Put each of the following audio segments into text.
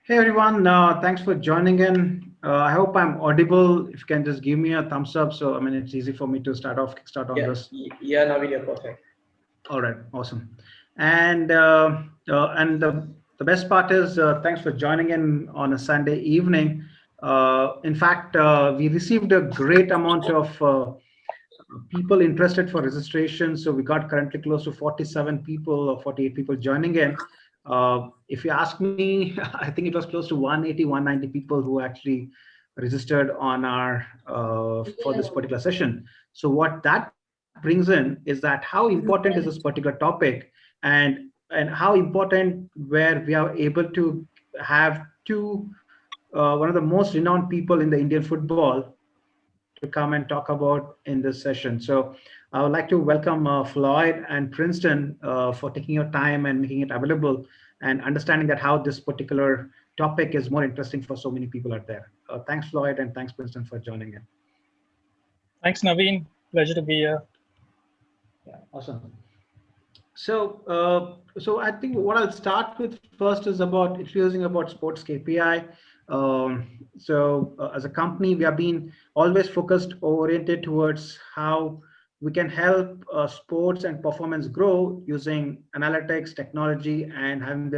Hey everyone, thanks for joining in. I hope I'm audible. If you can just give me a thumbs up, so it's easy for me to kickstart on Yeah, this. yeah, Naveen, you're perfect. All right, awesome. And the best part is, thanks for joining in on a Sunday evening. In fact, we received a great amount of people interested for registration. So we got currently close to 47 people or 48 people joining in. If you ask me, I think it was close to 180, 190 people who actually registered on our for this particular session. So what that brings in is that how important is this particular topic, and how important where we are able to have two one of the most renowned people in the Indian football to come and talk about in this session. So I would like to welcome Floyd and Princeton for taking your time and making it available and understanding that how this particular topic is more interesting for so many people out there. Thanks, Floyd, and thanks, Princeton, for joining in. Thanks, Naveen. Pleasure to be here. Yeah, awesome. So I think what I'll start with first is about introducing about sports KPI. As a company, we have been always focused, oriented towards how we can help sports and performance grow using analytics, technology, and having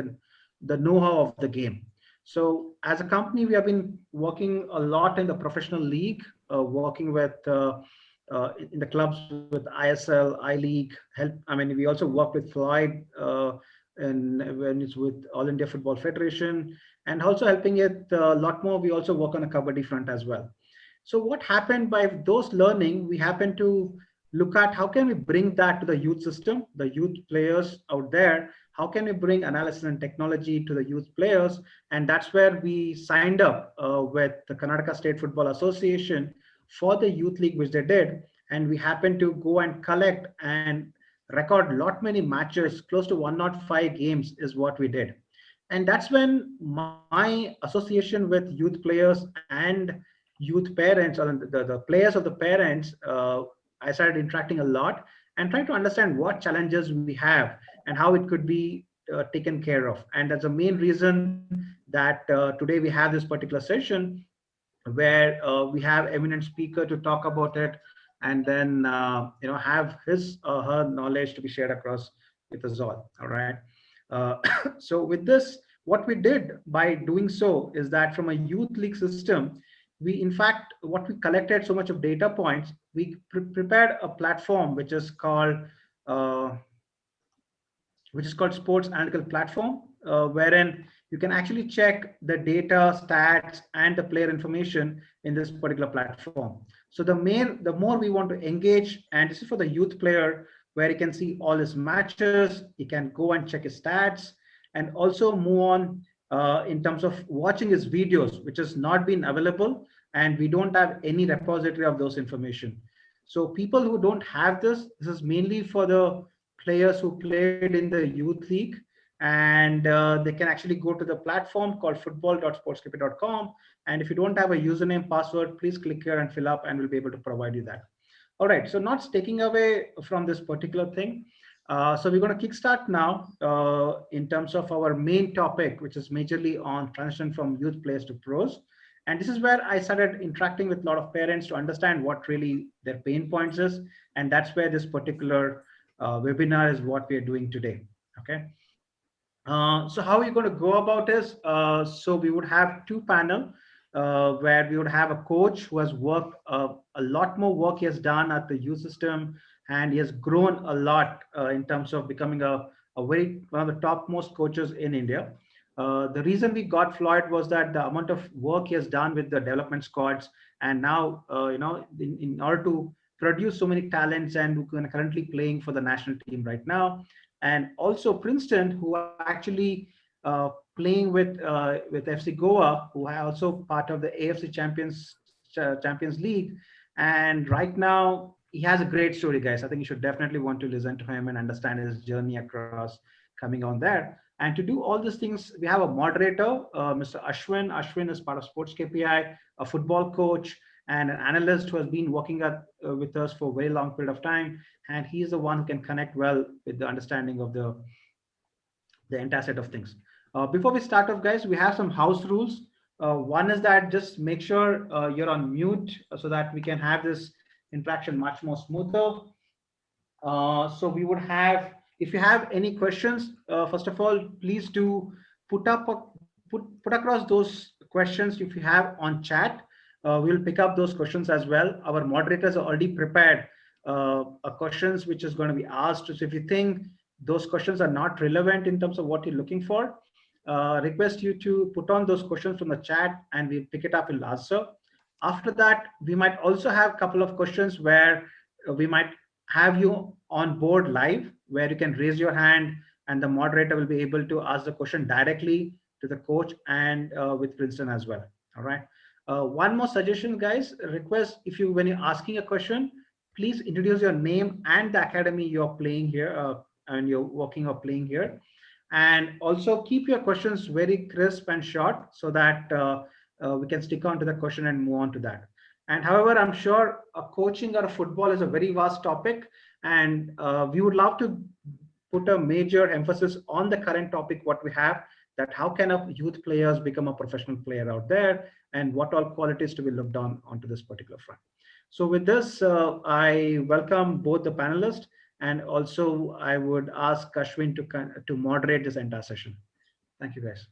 the know-how of the game. So as a company, we have been working a lot in the professional league, working with in the clubs with ISL, I League. Help. We also work with Floyd, and when it's with All India Football Federation, and also helping it a lot more. We also work on a kabaddi front as well. So what happened by those learning, we happen to look at how can we bring that to the youth system, the youth players out there. How can we bring analysis and technology to the youth players? And that's where we signed up with the Karnataka State Football Association for the youth league, which they did. And we happened to go and collect and record lot many matches, close to 105 games is what we did. And that's when my association with youth players and youth parents, or the players of the parents, I started interacting a lot and trying to understand what challenges we have and how it could be taken care of. And that's the main reason that today we have this particular session where we have eminent speaker to talk about it, and then have his her knowledge to be shared across with us all right. uh, so with this, what we did by doing so is that from a youth league system, we in fact what we collected so much of data points, we prepared a platform uh, which is called Sports Analytical Platform, wherein you can actually check the data, stats, and the player information in this particular platform. So the more we want to engage, and this is for the youth player, where he can see all his matches, he can go and check his stats, and also move on in terms of watching his videos, which has not been available, and we don't have any repository of those information. So people who don't have this is mainly for the players who played in the youth league, and they can actually go to the platform called football.sportskeeper.com, and if you don't have a username password, please click here and fill up, and we'll be able to provide you that. All right, so not taking away from this particular thing, so we're going to kickstart now in terms of our main topic, which is majorly on transition from youth players to pros. And this is where I started interacting with a lot of parents to understand what really their pain points is, and that's where this particular webinar is what we are doing today. Okay. So how are you going to go about this? So we would have two panel where we would have a coach who has worked a lot more work he has done at the youth system, and he has grown a lot in terms of becoming a very one of the topmost coaches in India. The reason we got Floyd was that the amount of work he has done with the development squads, and now in order to produce so many talents, and who are currently playing for the national team right now. And also Princeton, who are actually playing with FC Goa, who are also part of the AFC Champions League. And right now, he has a great story, guys. I think you should definitely want to listen to him and understand his journey across coming on there. And to do all these things, we have a moderator, Mr. Ashwin. Ashwin is part of Sports KPI, a football coach, and an analyst who has been working with us for a very long period of time. And he's the one who can connect well with the understanding of the entire set of things. Before we start off, guys, we have some house rules. One is that just make sure you're on mute so that we can have this interaction much more smoother. So we would have, if you have any questions, first of all, please do put up put across those questions if you have on chat. We'll pick up those questions as well. Our moderators are already prepared questions which is going to be asked. So if you think those questions are not relevant in terms of what you're looking for, request you to put on those questions from the chat and we'll pick it up and answer. After that, we might also have a couple of questions where we might have you on board live, where you can raise your hand and the moderator will be able to ask the question directly to the coach and with Princeton as well. All right. One more suggestion, guys. Request, if you, when you're asking a question, please introduce your name and the academy you're playing here and you're working or playing here. And also keep your questions very crisp and short so that we can stick on to the question and move on to that. And however, I'm sure coaching or football is a very vast topic, and we would love to put a major emphasis on the current topic, what we have, that how can a youth players become a professional player out there, and what all qualities to be looked on onto this particular front. So with this, I welcome both the panelists, and also I would ask Ashwin to moderate this entire session. Thank you, guys.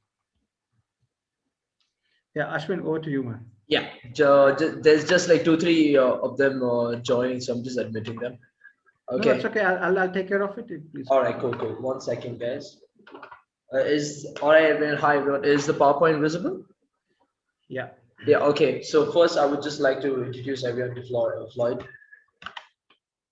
Yeah, Ashwin, over to you, man. Yeah, there's just like 2-3 of them joining, so I'm just admitting them. Okay. No, that's okay. I'll take care of it, please. All right, cool. 1 second, guys. All right, everyone. Hi, everyone. Is the PowerPoint visible? Yeah. Yeah. Okay. So first, I would just like to introduce everyone to Floyd.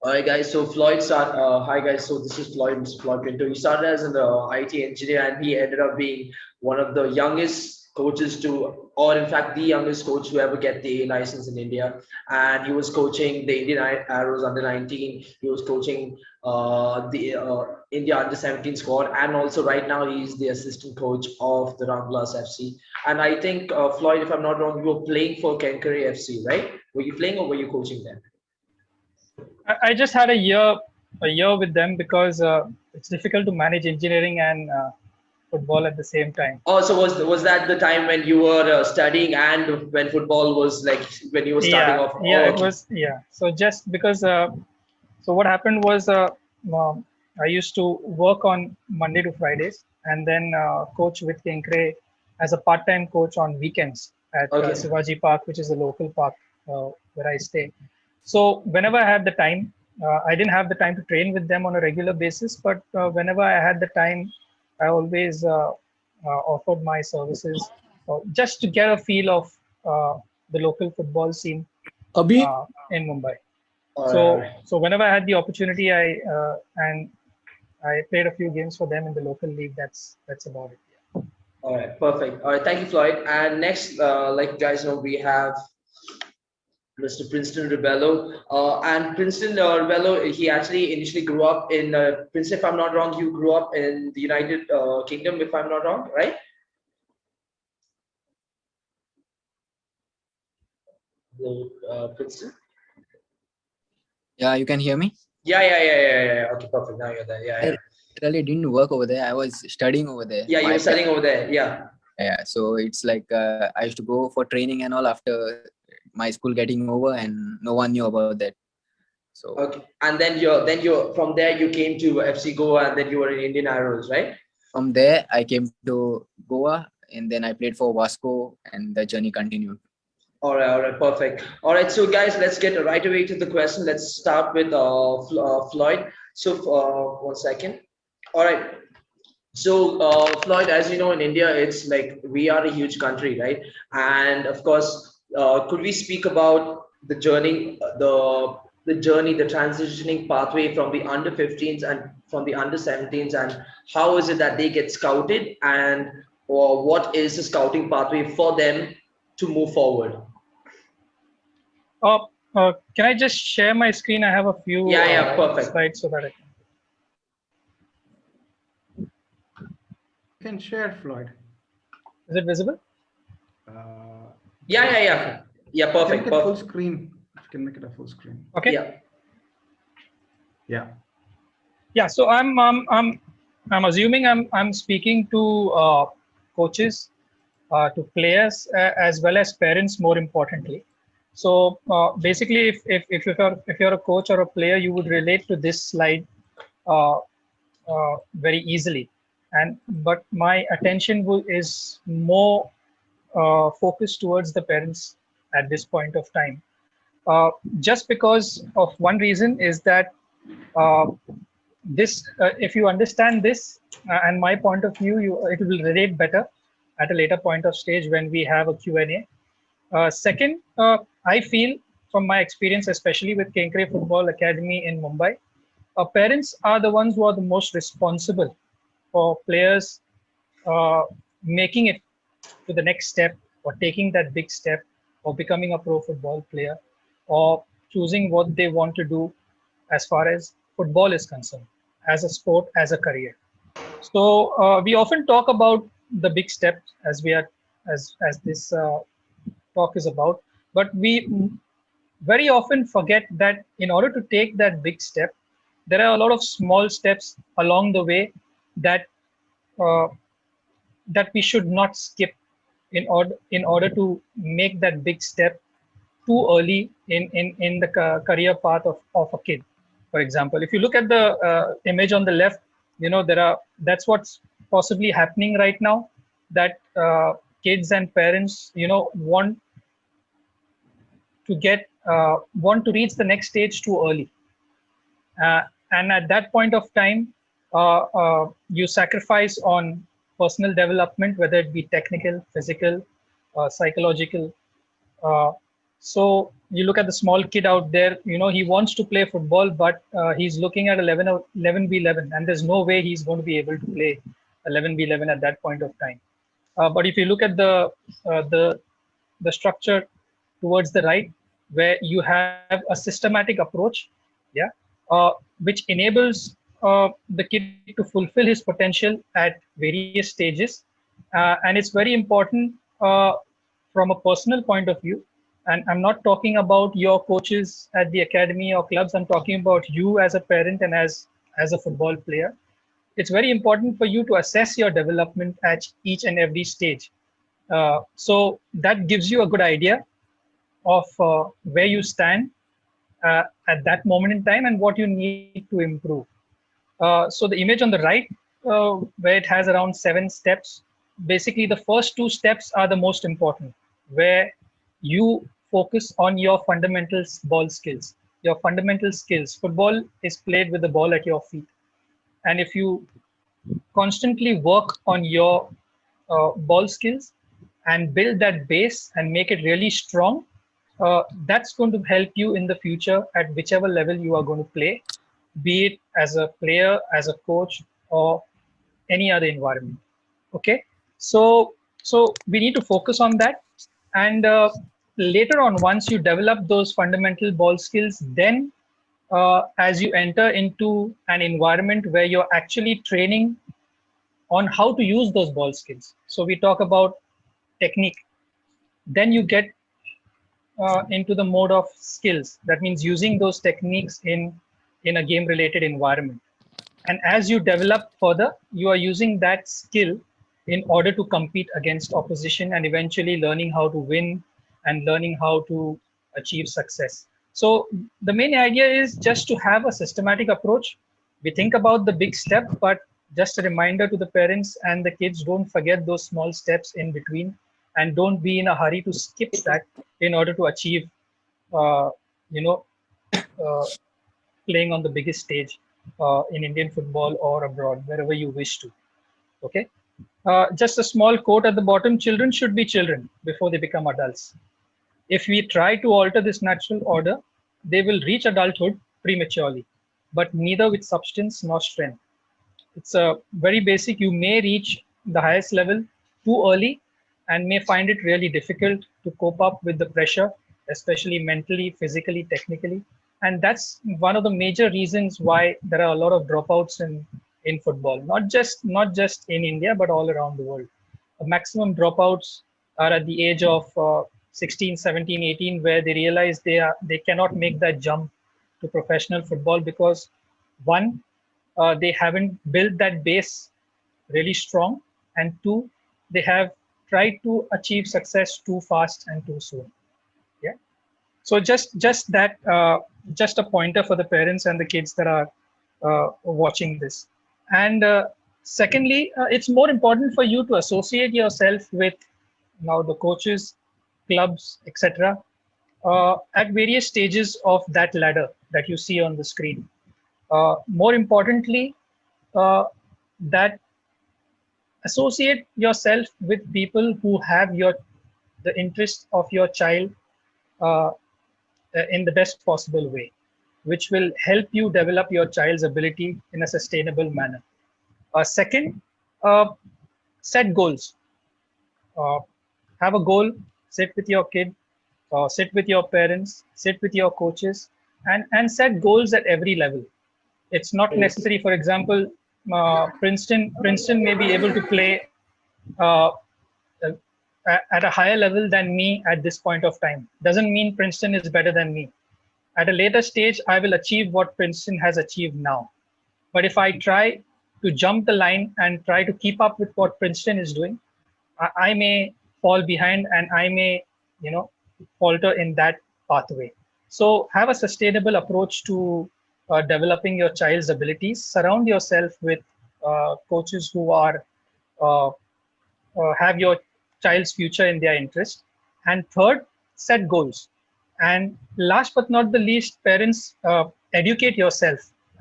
All right, guys. So Floyd hi, guys. So this is Floyd, Mr. Floyd Pinto. He started as an IT engineer, and he ended up being one of the youngest coaches to, or in fact, the youngest coach to ever get the A license in India. And he was coaching the Indian Arrows under 19. He was coaching the India under 17 squad, and also right now he's the assistant coach of the Roundglass FC. And I think Floyd, if I'm not wrong, you were playing for Kenkery FC, right? Were you playing or were you coaching them? I just had a year with them because it's difficult to manage engineering and football at the same time. Oh, so was that the time when you were studying and when football was like when you were starting off? Yeah, okay. It was. Yeah. So just because, so what happened was I used to work on Monday to Fridays and then coach with Kenkre as a part-time coach on weekends at Shivaji Park, which is a local park where I stay. So whenever I had the time, I didn't have the time to train with them on a regular basis, but whenever I had the time, I always offered my services just to get a feel of the local football scene in Mumbai. So whenever I had the opportunity, I played a few games for them in the local league. That's about it. Yeah. All right, perfect. All right, thank you, Floyd. And next, like you guys know, we have Mr. Princeton Rebello. And Princeton Rebello, he actually initially grew up in Princeton, if I'm not wrong, you grew up in the United Kingdom, if I'm not wrong, right? Hello, Princeton? Yeah, you can hear me? Yeah. Okay, perfect. Now you're there. Yeah. I really didn't work over there. I was studying over there. Yeah, you were studying over there. Yeah. Yeah, so it's like I used to go for training and all after my school getting over, and no one knew about that. So okay, and then you're from there you came to FC Goa, and then you were in Indian Arrows, right? From there I came to Goa, and then I played for Vasco, and the journey continued. All right, perfect. All right, so guys, let's get right away to the question. Let's start with Floyd. So 1 second. All right. So Floyd, as you know, in India, it's like we are a huge country, right? And of course, could we speak about the journey, the transitioning pathway from the under 15s and from the under 17s, and how is it that they get scouted, and or what is the scouting pathway for them to move forward? Can I just share my screen? I have a few perfect slides so that I can. You can share, Floyd. Is it visible? Yeah, perfect. Make it full screen. You can make it a full screen. Okay. Yeah. So I'm assuming I'm speaking to coaches, to players, as well as parents, more importantly. So basically, if you're a coach or a player, you would relate to this slide uh, very easily. And but my attention is more focused towards the parents at this point of time. Just because of one reason is that uh, if you understand this and my point of view, it will relate better at a later point of stage when we have a Q&A. Second, I feel from my experience, especially with Kenkre Football Academy in Mumbai, parents are the ones who are the most responsible for players uh, making it to the next step, or taking that big step, or becoming a pro football player, or choosing what they want to do as far as football is concerned, as a sport, as a career. So we often talk about the big steps as we are as this talk is about, but we very often forget that in order to take that big step, there are a lot of small steps along the way that uh, that we should not skip in order to make that big step too early in the career path of a kid. For example, if you look at the image on the left, that's what's possibly happening right now, that kids and parents want to reach the next stage too early. And at that point of time, you sacrifice on personal development, whether it be technical, physical, psychological. Uh, so you look at the small kid out there, he wants to play football, but he's looking at 11v11, and there's no way he's going to be able to play 11v11 at that point of time. But if you look at uh, the the structure towards the right, where you have a systematic approach, yeah, which enables the kid to fulfill his potential at various stages, and it's very important from a personal point of view. And I'm not talking about your coaches at the academy or clubs. I'm talking about you as a parent and as a football player. It's very important for you to assess your development at each and every stage. So that gives you a good idea of where you stand at that moment in time and what you need to improve. So the image on the right, where it has around 7 steps, basically the first 2 steps are the most important, where you focus on your fundamental ball skills. Your fundamental skills. Football is played with the ball at your feet. And if you constantly work on your ball skills and build that base and make it really strong, that's going to help you in the future at whichever level you are going to play, be it as a player, as a coach, or any other environment. Okay, so we need to focus on that, and later on, once you develop those fundamental ball skills, then as you enter into an environment where you're actually training on how to use those ball skills. So we talk about technique. Then you get into the mode of skills. That means using those techniques in a game related environment. And as you develop further, you are using that skill in order to compete against opposition and eventually learning how to win and learning how to achieve success. So the main idea is just to have a systematic approach. We think about the big step, but just a reminder to the parents and the kids, don't forget those small steps in between, and don't be in a hurry to skip that in order to achieve, uh, you know, uh, playing on the biggest stage in Indian football or abroad, wherever you wish to. Okay. Just a small quote at the bottom: children should be children before they become adults. If we try to alter this natural order, they will reach adulthood prematurely, but neither with substance nor strength. It's a very basic. You may reach the highest level too early and may find it really difficult to cope up with the pressure, especially mentally, physically, technically. And that's one of the major reasons why there are a lot of dropouts in football, not just in India, but all around the world. The maximum dropouts are at the age of 16, 17, 18, where they realize they cannot make that jump to professional football because, one, they haven't built that base really strong, and two, they have tried to achieve success too fast and too soon. Yeah. So just that, just a pointer for the parents and the kids that are watching this. And secondly, it's more important for you to associate yourself with now the coaches, clubs, etc. At various stages of that ladder that you see on the screen. More importantly, that associate yourself with people who have the interest of your child uh, in the best possible way, which will help you develop your child's ability in a sustainable manner. Second, uh, set goals. Uh, have a goal, sit with your kid, sit with your parents, sit with your coaches, and set goals at every level. It's not necessary. For example, Princeton may be able to play uh, at a higher level than me at this point of time. Doesn't mean Princeton is better than me. At a later stage, I will achieve what Princeton has achieved now. But if I try to jump the line and try to keep up with what Princeton is doing, I may fall behind and I may, falter in that pathway. So have a sustainable approach to developing your child's abilities. Surround yourself with coaches who are uh, have your child's future in their interest. And third, set goals. And last but not the least, parents, educate yourself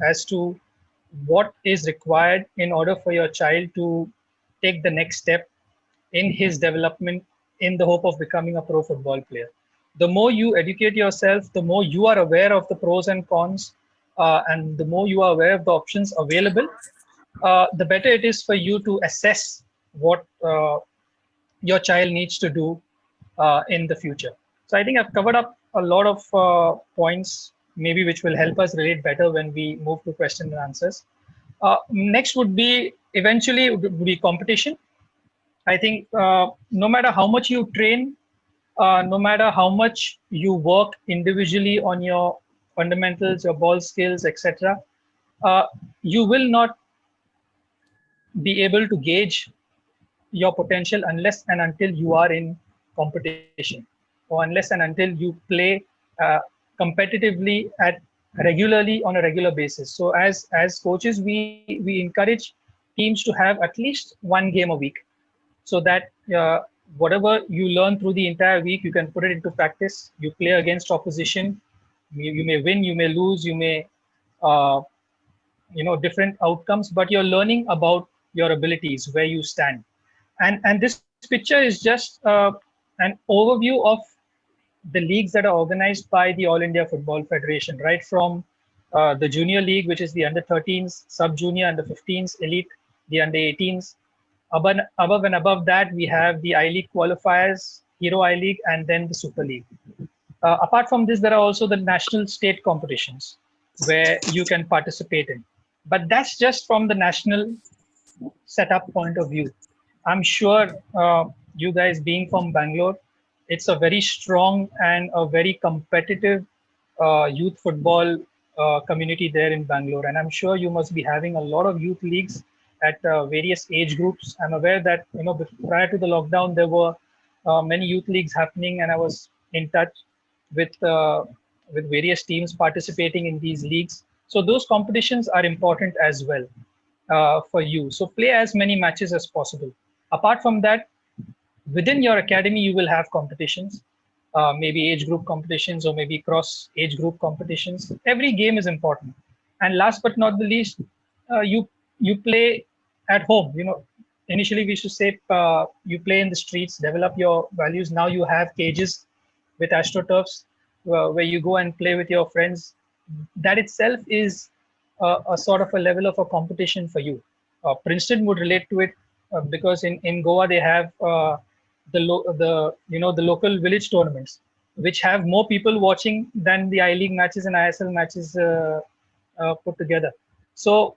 as to what is required in order for your child to take the next step in his development in the hope of becoming a pro football player. The more you educate yourself, the more you are aware of the pros and cons, and the more you are aware of the options available, the better it is for you to assess what your child needs to do in the future. So I think I've covered up a lot of points, maybe which will help us relate better when we move to question and answers. Next would be eventually would be competition. I think no matter how much you train, no matter how much you work individually on your fundamentals, your ball skills, etc., you will not be able to gauge your potential unless and until you are in competition, or unless and until you play uh, competitively at regularly on a regular basis. So as coaches, we encourage teams to have at least one game a week, so that whatever you learn through the entire week, you can put it into practice. You play against opposition. You may win, you may lose, you may uh, different outcomes, but you're learning about your abilities, where you stand. And this picture is just an overview of the leagues that are organized by the All India Football Federation, right from the junior league, which is the under 13s, sub junior, under 15s, elite, the under 18s. Above and above that, we have the I League qualifiers, Hero I League, and then the Super League. Apart from this, there are also the national state competitions where you can participate in. But that's just from the national setup point of view. I'm sure you guys being from Bangalore, it's a very strong and a very competitive youth football community there in Bangalore. And I'm sure you must be having a lot of youth leagues at various age groups. I'm aware that, prior to the lockdown, there were many youth leagues happening, and I was in touch with various teams participating in these leagues. So those competitions are important as well for you. So play as many matches as possible. Apart from that, within your academy, you will have competitions, maybe age group competitions or maybe cross age group competitions. Every game is important. And last but not the least, you play at home. Initially we should say you play in the streets, develop your values. Now you have cages with astroturfs where you go and play with your friends. That itself is a sort of a level of a competition for you. Princeton would relate to it because in Goa they have the local village tournaments, which have more people watching than the I League matches and ISL matches put together. So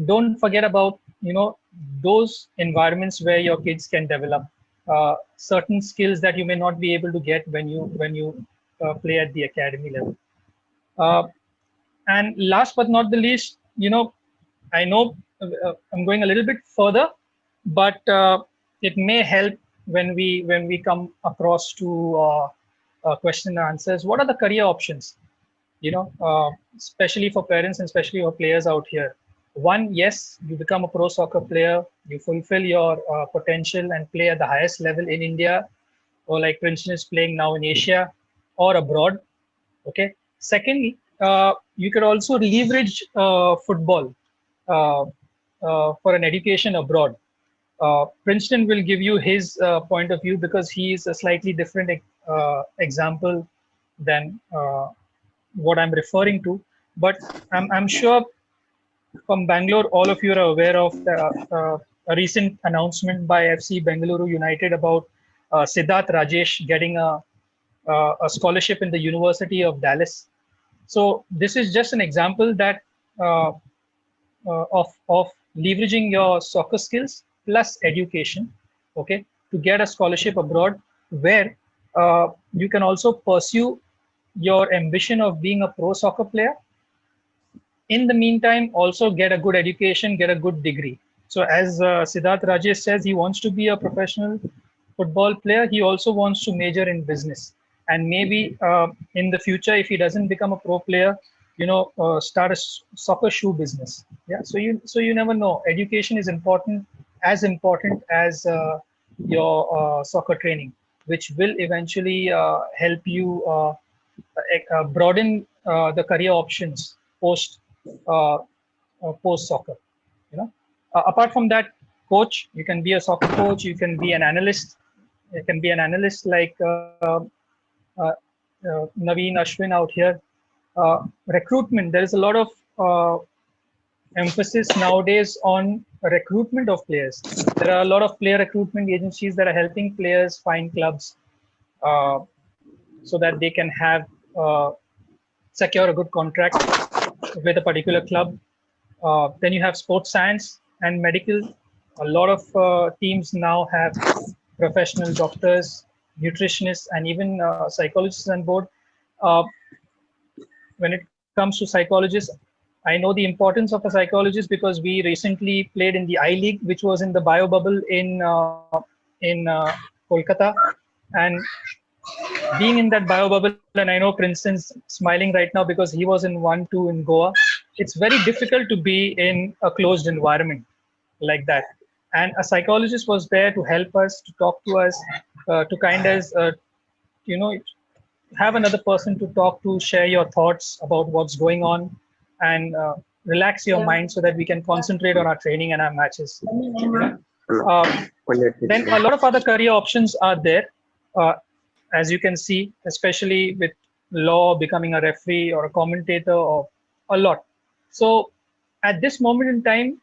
don't forget about those environments where your kids can develop certain skills that you may not be able to get when you play at the academy level. And last but not the least, I know I'm going a little bit further, but it may help when we come across to question and answers. What are the career options? Especially for parents and especially for players out here. One, yes, you become a pro soccer player, you fulfill your potential and play at the highest level in India, or like Princeton is playing now in Asia or abroad. Okay. Secondly, you could also leverage football uh, for an education abroad. Princeton will give you his point of view because he is a slightly different example than what I'm referring to. But I'm sure from Bangalore, all of you are aware of a recent announcement by FC Bengaluru United about Siddharth Rajesh getting a scholarship in the University of Dallas. So this is just an example that uh, of leveraging your soccer skills plus education, okay, to get a scholarship abroad where you can also pursue your ambition of being a pro soccer player. In the meantime, also get a good education, get a good degree. So as Siddharth Rajesh says, he wants to be a professional football player. He also wants to major in business, and maybe in the future, if he doesn't become a pro player, start a soccer shoe business. Yeah. So you never know. Education is important as your soccer training, which will eventually help you broaden the career options uh, post soccer. Apart from that, coach, you can be a soccer coach, you can be an analyst, like uh, Naveen, Ashwin out here. Recruitment, there is a lot of emphasis nowadays on recruitment of players. There are a lot of player recruitment agencies that are helping players find clubs uh, so that they can have secure a good contract with a particular club. Then you have sports science and medical. A lot of teams now have professional doctors, nutritionists, and even psychologists on board. Uh, when it comes to psychologists, I know the importance of a psychologist because we recently played in the I League, which was in the bio bubble in Kolkata, and being in that bio bubble, and I know Princeton's smiling right now because he was in 1-2 in Goa. It's very difficult to be in a closed environment like that. And a psychologist was there to help us, to talk to us, to kind of, you know, have another person to talk to, share your thoughts about what's going on, and relax your mind so that we can concentrate on our training and our matches. Then a lot of other career options are there. Uh, as you can see, especially with law, becoming a referee or a commentator, or a lot. So at this moment in time,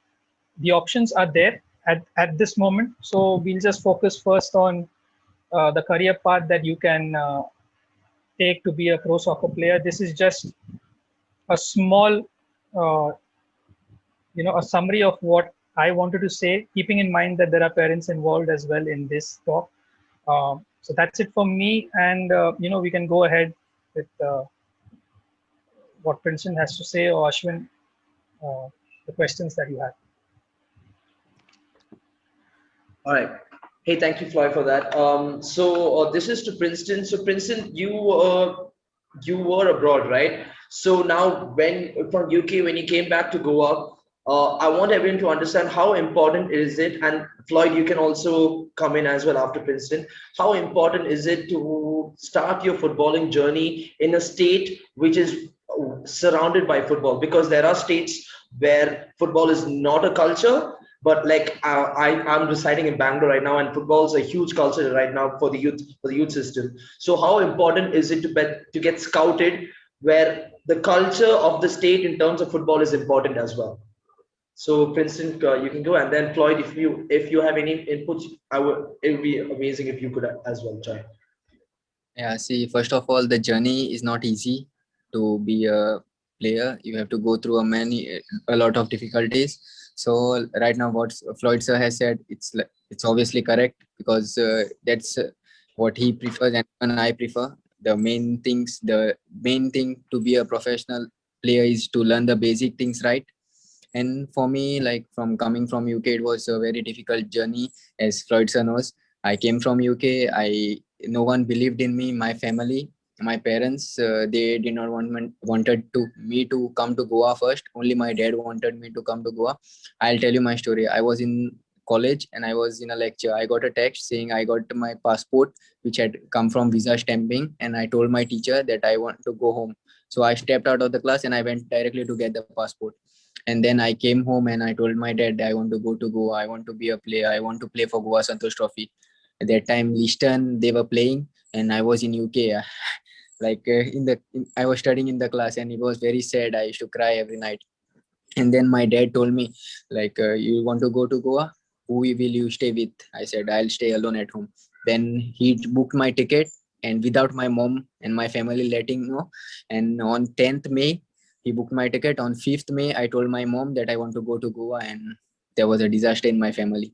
the options are there at this moment. So we'll just focus first on the career path that you can take to be a pro soccer player. This is just a small, uh, a summary of what I wanted to say, keeping in mind that there are parents involved as well in this talk. So that's it for me, and we can go ahead with what Princeton has to say, or Ashwin, the questions that you have. All right. Hey, thank you, Floyd, for that. This is to Princeton. So Princeton, you were abroad, right? So now, when from UK, when you came back to Goa, I want everyone to understand how important is it, and Floyd, you can also come in as well after Princeton. How important is it to start your footballing journey in a state which is surrounded by football? Because there are states where football is not a culture, but like I'm residing in Bangalore right now, and football is a huge culture right now for the youth system. So how important is it to get scouted where the culture of the state in terms of football is important as well? So Princeton, you can go, and then Floyd, if you have any inputs, it would be amazing if you could as well join. Yeah, see, first of all, the journey is not easy to be a player. You have to go through a lot of difficulties. So right now, what Floyd sir has said, it's obviously correct, because that's what he prefers and I prefer. The main thing to be a professional player is to learn the basic things right. And for me, like from coming from UK, it was a very difficult journey. As Floyd sir knows, I came from UK. No one believed in me. My family, my parents, they did not wanted to me to come to Goa first. Only my dad wanted me to come to Goa. I'll tell you my story. I was in college and I was in a lecture. I got a text saying I got my passport, which had come from visa stamping, and I told my teacher that I want to go home. So I stepped out of the class and I went directly to get the passport. And then I came home and I told my dad I want to go to Goa. I want to be a player. I want to play for Goa Santosh Trophy. At that time, Liston they were playing, and I was in UK. I was studying in the class, and it was very sad. I used to cry every night. And then my dad told me, you want to go to Goa? Who will you stay with? I said, I'll stay alone at home. Then he booked my ticket, and without my mom and my family letting know. And on 10th May, he booked my ticket. On 5th May, I told my mom that I want to go to Goa, and there was a disaster in my family.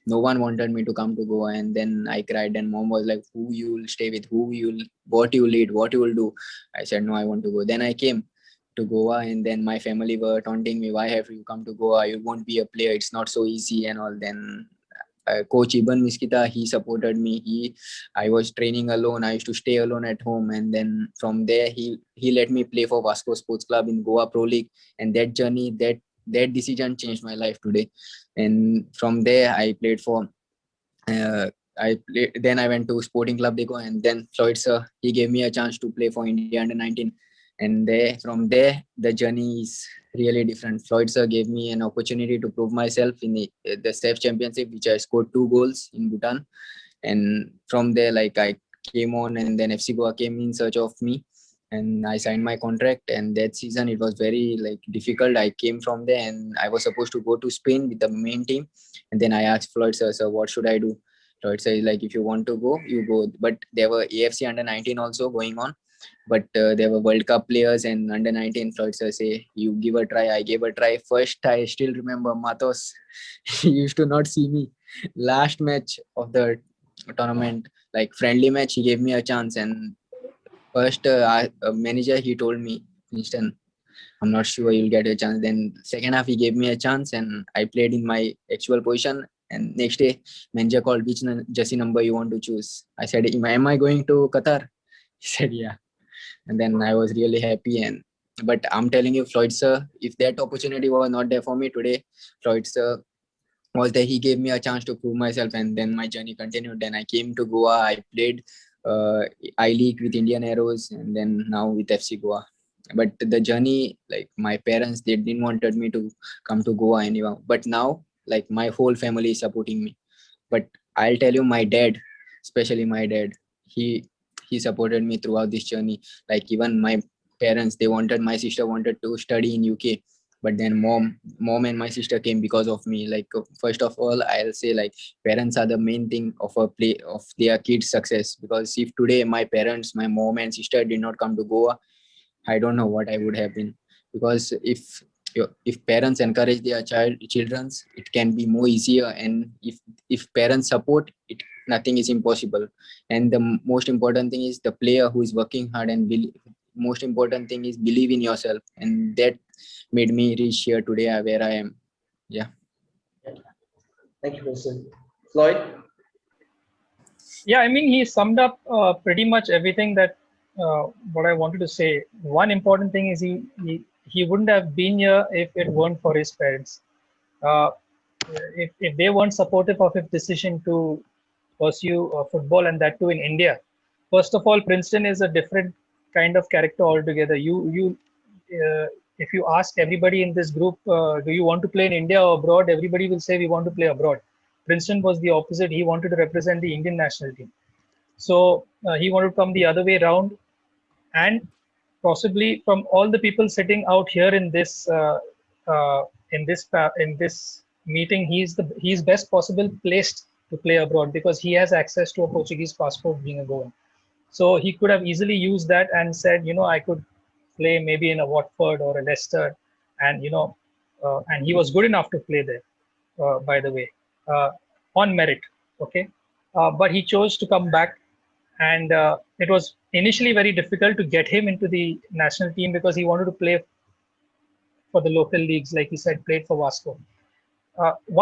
No one wanted me to come to Goa, and then I cried. And mom was like, "Who you'll stay with? What you lead? What you will do?" I said, "No, I want to go." Then I came to Goa, and then my family were taunting me, "Why have you come to Goa? You won't be a player. It's not so easy," and all. Then Coach Iban Miskita, he supported me. I was training alone. I used to stay alone at home, and then from there, he let me play for Vasco Sports Club in Goa Pro League, and that journey, that decision changed my life today. And from there, I played for. Then I went to Sporting Club Deco, and then Floyd sir, he gave me a chance to play for India under 19, and from there the journey is really different. Floyd sir gave me an opportunity to prove myself in the SEF Championship, which I scored 2 goals in Bhutan. And from there, like, I came on, and then FC Goa came in search of me, and I signed my contract. And that season it was very like difficult. I came from there, and I was supposed to go to Spain with the main team. And then I asked Floyd sir, what should I do? Floyd sir is like, if you want to go, you go. But there were AFC under 19 also going on, but there were World Cup players and under 19. Floyd sir say, you give a try. I gave a try. First, I still remember Matos. He used to not see me. Last match of the tournament, like friendly match, he gave me a chance. And first, manager, he told me, Princeton, I'm not sure you'll get a chance. Then second half, he gave me a chance, and I played in my actual position. And next day, manager called, which jersey number you want to choose? I said, am I going to Qatar? He said, yeah. And then I was really happy. But I'm telling you, Floyd sir, if that opportunity was not there for me today, Floyd sir was there. He gave me a chance to prove myself, and then my journey continued. Then I came to Goa. I played uh, I League with Indian Arrows, and then now with FC Goa. But the journey, like, my parents, they didn't wanted me to come to Goa anymore. But now, like, my whole family is supporting me. But I'll tell you, my dad, especially my dad, he he supported me throughout this journey. Like, even my parents, my sister wanted to study in UK, but then mom and my sister came because of me. Like, first of all, I'll say, like, parents are the main thing of their kids' success. Because if today my parents, my mom and sister did not come to Goa, I don't know what I would have been. Because if parents encourage their children's, it can be more easier. And if parents support it, nothing is impossible. And the most important thing is the player who is working hard, and most important thing is believe in yourself. And that made me reach here today, where I am. Yeah. Thank you, Princeton. Floyd? Yeah, I mean, he summed up pretty much everything that what I wanted to say. One important thing is he wouldn't have been here if it weren't for his parents. Uh, if they weren't supportive of his decision to pursue football, and that too in India. First of all, Princeton is a different kind of character altogether. If you ask everybody in this group, do you want to play in India or abroad? Everybody will say we want to play abroad. Princeton was the opposite. He wanted to represent the Indian national team. So he wanted to come the other way around. And possibly from all the people sitting out here in uh, in this meeting, he's best possible placed to play abroad, because he has access to a Portuguese passport, being a Goan. So he could have easily used that and said, I could play maybe in a Watford or a Leicester, and and he was good enough to play there, by the way, on merit. Okay, but he chose to come back, and it was initially very difficult to get him into the national team, because he wanted to play for the local leagues, like he said, played for Vasco.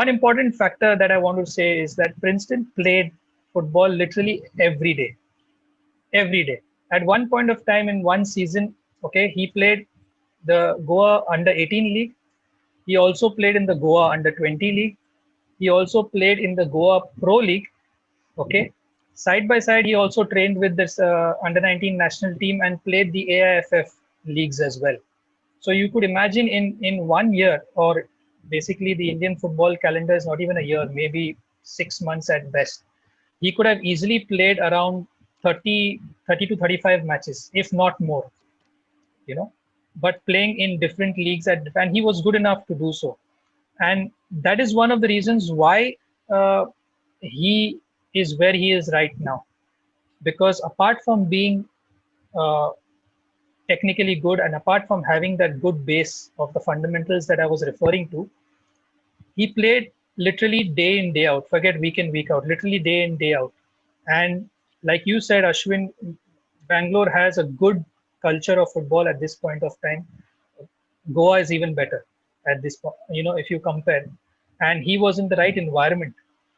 One important factor that I want to say is that Princeton played football literally every day. Every day. At one point of time in one season, okay, he played the Goa under 18 league. He also played in the Goa under 20 league. He also played in the Goa Pro League. Okay. Side by side, he also trained with this under 19 national team and played the AIFF leagues as well. So you could imagine in 1 year, or basically the Indian football calendar is not even a year, maybe 6 months at best. He could have easily played around 30 to 35 matches, if not more, but playing in different leagues and he was good enough to do so. And that is one of the reasons why he is where he is right now. Because apart from being uh, technically good and apart from having that good base of the fundamentals that I was referring to, he played literally day in, day out, forget week in, week out, literally day in, day out. And like you said, Ashwin, Bangalore has a good culture of football at this point of time. Goa is even better at this point, if you compare. And he was in the right environment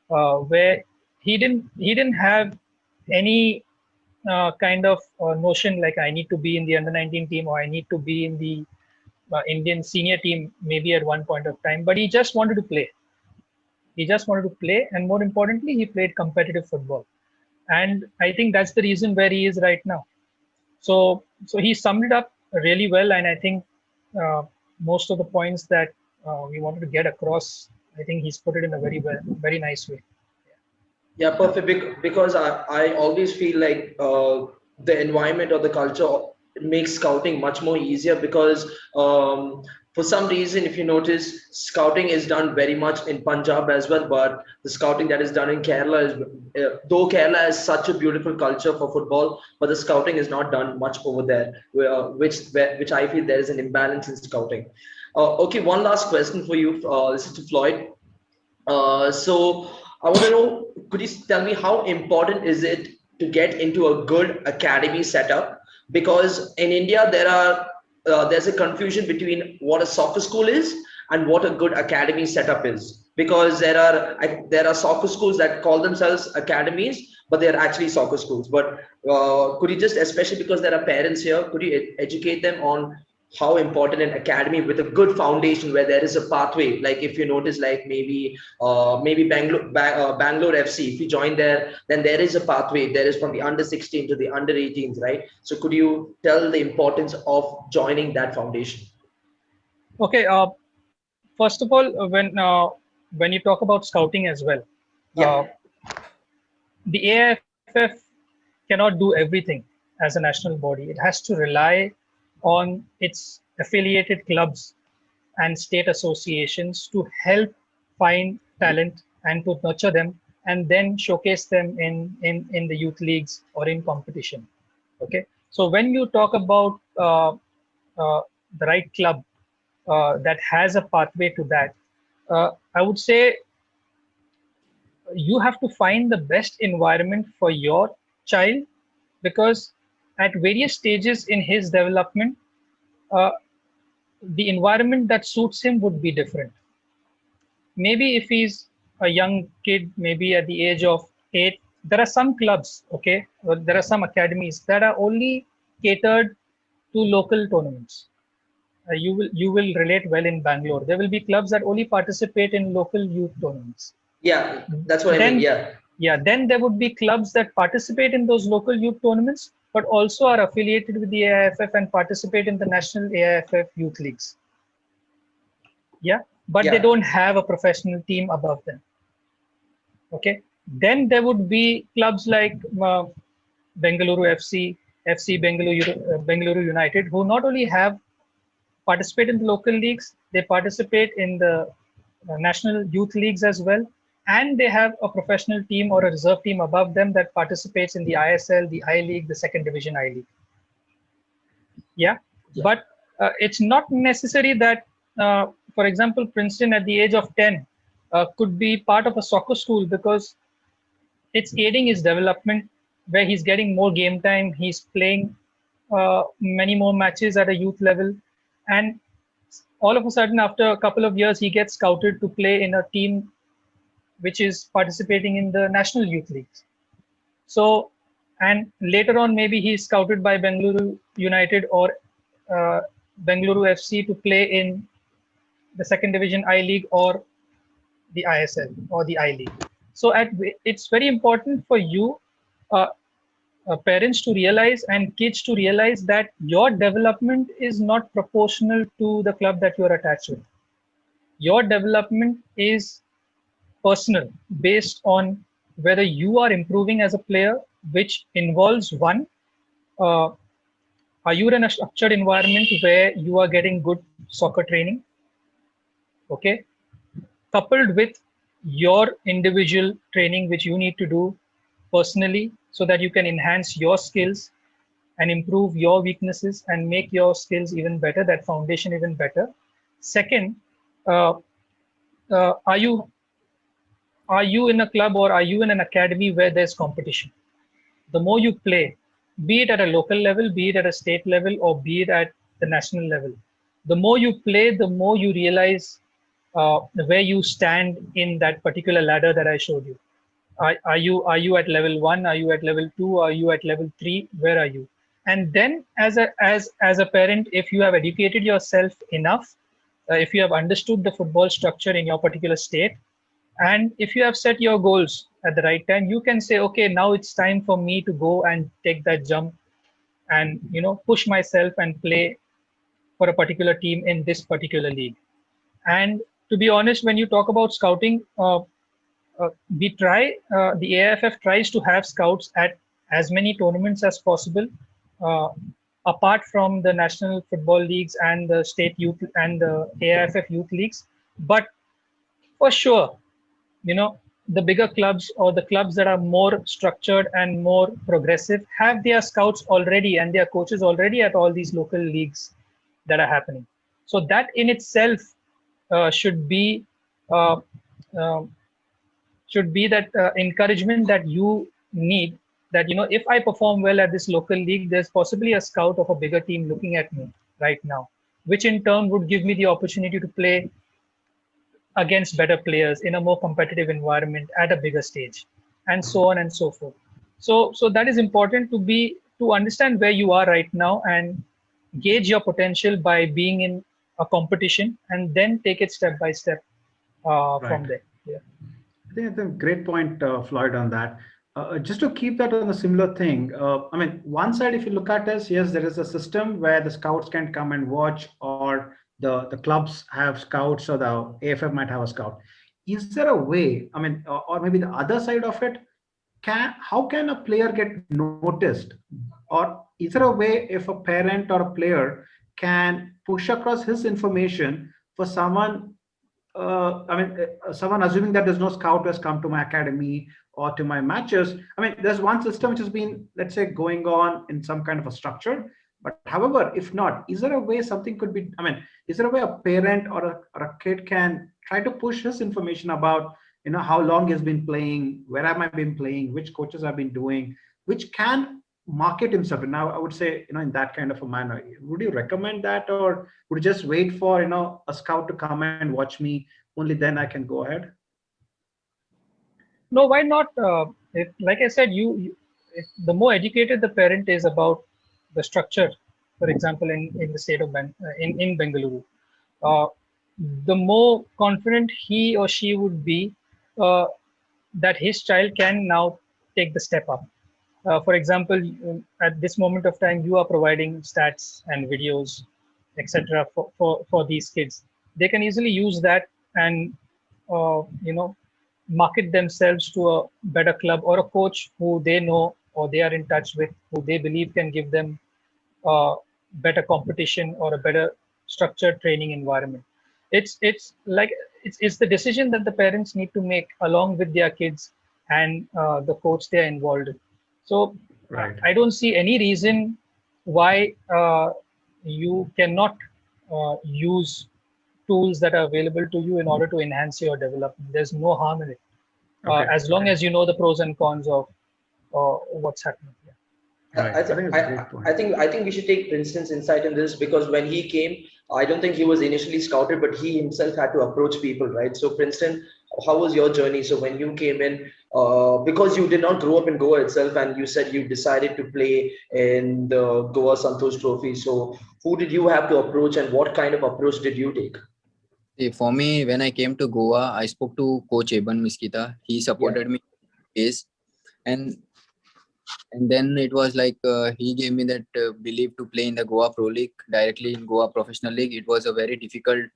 where he didn't have any kind of notion like I need to be in the under 19 team or I need to be in the Indian senior team maybe at one point of time, but he just wanted to play. He just wanted to play, and more importantly, he played competitive football. And I think that's the reason where he is right now. So he summed it up really well, and I think most of the points that we wanted to get across, I think he's put it in a very nice way. Yeah, perfect. Because I always feel like the environment or the culture makes scouting much more easier because for some reason, if you notice, scouting is done very much in Punjab as well, but the scouting that is done in Kerala is, though Kerala has such a beautiful culture for football, but the scouting is not done much over there, which I feel there is an imbalance in scouting. Okay, one last question for you. This is to Floyd. So I want to know, could you tell me how important is it to get into a good academy setup? Because in India, there's a confusion between what a soccer school is and what a good academy setup is. Because there are soccer schools that call themselves academies, but they are actually soccer schools. But could you just, especially because there are parents here, could you educate them on how important an academy with a good foundation where there is a pathway, like if you notice, like maybe Bangalore FC, if you join there, then there is a pathway. There is from the under 16 to the under 18s, right? So could you tell the importance of joining that foundation? Okay. First of all, when you talk about scouting as well, Yeah. the AIFF cannot do everything as a national body. It has to rely on its affiliated clubs and state associations to help find talent and to nurture them and then showcase them in the youth leagues or in competition. Okay. So when you talk about the right club that has a pathway to that, I would say you have to find the best environment for your child, because at various stages in his development, uh, the environment that suits him would be different. Maybe if he's a young kid, maybe at the age of 8, there are some clubs, okay, there are some academies that are only catered to local tournaments. You will relate well in Bangalore. There will be clubs that only participate in local youth tournaments. Yeah, that's what I mean. Yeah, then there would be clubs that participate in those local youth tournaments, but also are affiliated with the AIFF and participate in the national AIFF youth leagues. Yeah, but they don't have a professional team above them. Okay, then there would be clubs like Bengaluru FC, FC Bengaluru United, who not only have participate in the local leagues, they participate in the national youth leagues as well, and they have a professional team or a reserve team above them that participates in the ISL, the I League, the second division I League. Yeah. But it's not necessary that, for example, Princeton at the age of 10 could be part of a soccer school, because it's aiding his development, where he's getting more game time, he's playing many more matches at a youth level, and all of a sudden, after a couple of years, he gets scouted to play in a team which is participating in the national youth leagues. So, and later on, maybe he's scouted by Bengaluru United or uh, Bengaluru FC to play in the second division I League or the ISL or the I League. So, it's very important for you, uh, parents, to realize and kids to realize that your development is not proportional to the club that you're attached with. Your development is personal, based on whether you are improving as a player, which involves one, uh, are you in a structured environment where you are getting good soccer training? Okay, coupled with your individual training, which you need to do personally so that you can enhance your skills and improve your weaknesses and make your skills even better, that foundation even better. Second, uh, uh, are you are you in a club or are you in an academy where there's competition? The more you play, be it at a local level, be it at a state level, or be it at the national level, the more you play, the more you realize where you stand in that particular ladder that I showed you. Are you at level 1? Are you at level 2? Are you at level 3? Where are you? And then, as a parent, if you have educated yourself enough, if you have understood the football structure in your particular state, and if you have set your goals at the right time, you can say, okay, now it's time for me to go and take that jump and push myself and play for a particular team in this particular league. And to be honest, when you talk about scouting, the AIFF tries to have scouts at as many tournaments as possible, uh, apart from the national football leagues and the state youth and the AIFF youth leagues. But for sure, the bigger clubs or the clubs that are more structured and more progressive have their scouts already and their coaches already at all these local leagues that are happening. So that in itself should be uh, uh, that encouragement that you need, that if I perform well at this local league, there's possibly a scout of a bigger team looking at me right now, which in turn would give me the opportunity to play against better players in a more competitive environment at a bigger stage, and so on and so forth. So that is important to understand where you are right now and gauge your potential by being in a competition, and then take it step by step from Right. there. Yeah. I think that's a great point, Floyd, on that. Just to keep that on a similar thing, I mean, one side, if you look at this, yes, there is a system where the scouts can come and watch, or the clubs have scouts, or the AFF might have a scout. Is there a way, I mean, or maybe the other side of it, how can a player get noticed? Or is there a way if a parent or a player can push across his information for someone, someone assuming that there's no scout who has come to my academy or to my matches. I mean, there's one system which has been, let's say, going on in some kind of a structure. But however, if not, is there a way something could be? I mean, is there a way a parent or a kid can try to push his information about, how long he's been playing, where have I been playing, which coaches have been doing, which can market himself? And now I would say, in that kind of a manner, would you recommend that, or would you just wait for a scout to come and watch me, only then I can go ahead? No, why not? Like I said, if the more educated the parent is about the structure, for example, in the state of in Bengaluru, uh, the more confident he or she would be uh, that his child can now take the step up. For example, at this moment of time, you are providing stats and videos, etc., for these kids. They can easily use that and market themselves to a better club or a coach who they know or they are in touch with, who they believe can give them better competition or a better structured training environment. It's the decision that the parents need to make along with their kids and the coach they're involved in. So Right. I don't see any reason why you cannot use tools that are available to you in order to enhance your development. There's no harm in it, Okay. as long as you know the pros and cons of what's happening. Right. I, I th- think it's a great point. I think we should take Princeton's insight in this, because when he came, I don't think he was initially scouted, but he himself had to approach people, right? So Princeton, how was your journey? So when you came in, because you did not grow up in Goa itself, and you said you decided to play in the Goa Santosh Trophy. So who did you have to approach, and what kind of approach did you take? See, for me, when I came to Goa, I spoke to Coach Eban Miskita. He Yeah. supported me pace, and then it was like he gave me that belief to play in the Goa Pro League directly in Goa Professional League. It was a very difficult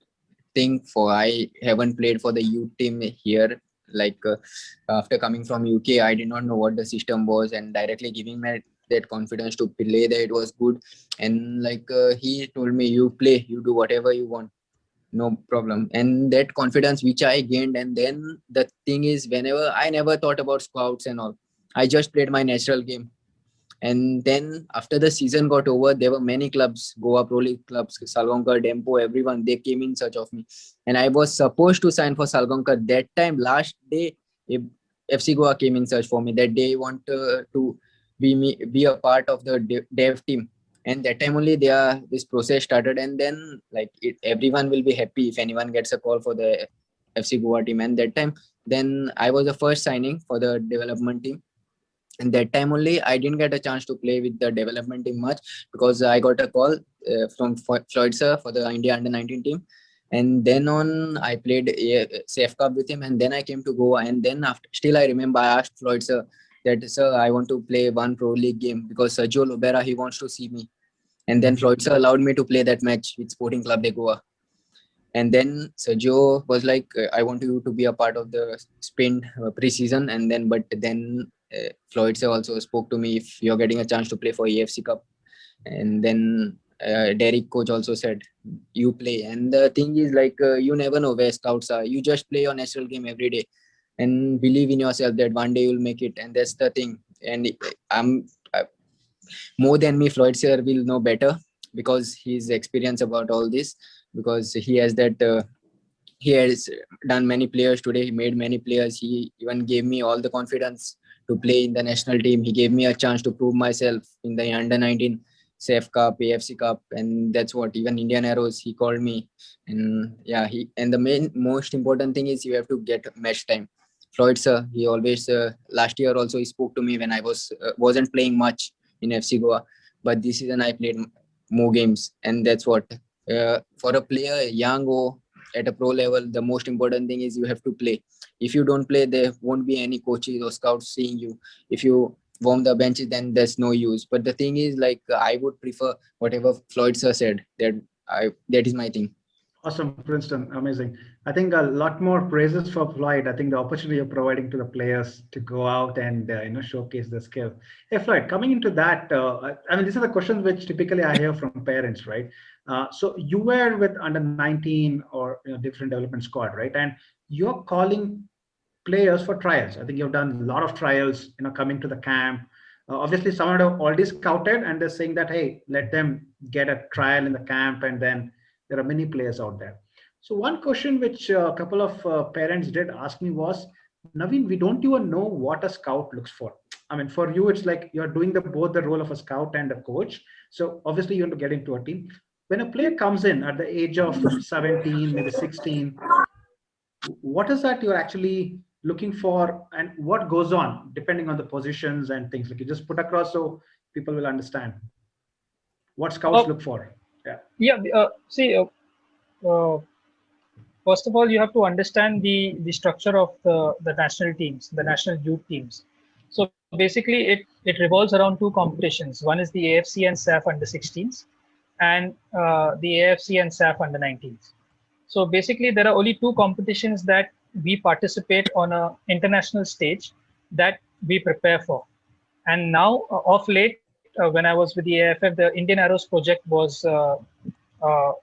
thing for I haven't played for the youth team here. Like after coming from UK, I did not know what the system was, and directly giving me that confidence to play there, it was good. And like he told me, you play, you do whatever you want, no problem. And that confidence which I gained, and then the thing is, whenever I never thought about scouts and all, I just played my natural game. And then after the season got over, there were many clubs, Goa Pro League clubs, Salgaonkar, Dempo, everyone, they came in search of me. And I was supposed to sign for Salgaonkar. That time, last day, FC Goa came in search for me. That day, want to be a part of the dev team. And that time only this process started. And then like everyone will be happy if anyone gets a call for the FC Goa team. And that time, then I was the first signing for the development team. And that time only I didn't get a chance to play with the development team much, because I got a call from Floyd sir for the India under-19 team. And then on I played a safe cup with him, and then I came to Goa. And then after, still I remember I asked Floyd sir that, sir, I want to play one pro league game because Sergio Lobera, he wants to see me. And then Floyd sir allowed me to play that match with Sporting Club de Goa. And then Sergio was like, I want you to be a part of the Spain pre-season. And then, but then Floyd sir also spoke to me, if you're getting a chance to play for AFC Cup. And then Derek coach also said, you play. And the thing is like, you never know where scouts are. You just play your national game every day and believe in yourself that one day you'll make it. And that's the thing. And I'm more than me, Floyd sir will know better, because he's experienced about all this, because he has that he has done many players today. He made many players. He even gave me all the confidence to play in the national team. He gave me a chance to prove myself in the under-19 safe cup, AFC cup. And that's what, even Indian Arrows, he called me. And yeah, and the most important thing is you have to get match time. Floyd sir, he always last year also he spoke to me when I wasn't playing much in FC Goa, but this season I played more games. And that's what, for a player young or at a pro level, the most important thing is you have to play. If you don't play, there won't be any coaches or scouts seeing you. If you warm the benches, then there's no use. But the thing is, like, I would prefer whatever Floyd sir said. That is my thing. Awesome, Princeton, amazing. I think a lot more praises for Floyd. I think the opportunity you're providing to the players to go out and showcase their skill. Hey, Floyd, coming into that, I mean, these are the questions which typically I hear from parents, right? So you were with under 19 or different development squad, right? And you're calling players for trials. I think you've done a lot of trials, coming to the camp. Obviously, some are already scouted, and they're saying that, hey, let them get a trial in the camp, and then there are many players out there. So one question which a couple of parents did ask me was, Naveen, we don't even know what a scout looks for. I mean, for you, it's like you're doing both the role of a scout and a coach. So obviously you want to get into a team. When a player comes in at the age of 17, maybe 16, what is that you're actually looking for, and what goes on depending on the positions and things? Like, you just put across so people will understand what scouts look for. Yeah. Yeah. See, first of all, you have to understand the structure of the national teams, the national youth teams. So basically, it revolves around two competitions. One is the AFC and SAF under 16s, and the AFC and SAF under 19s. So basically, there are only two competitions that we participate on a international stage that we prepare for. And now, of late, when I was with the AFF, the Indian Arrows project was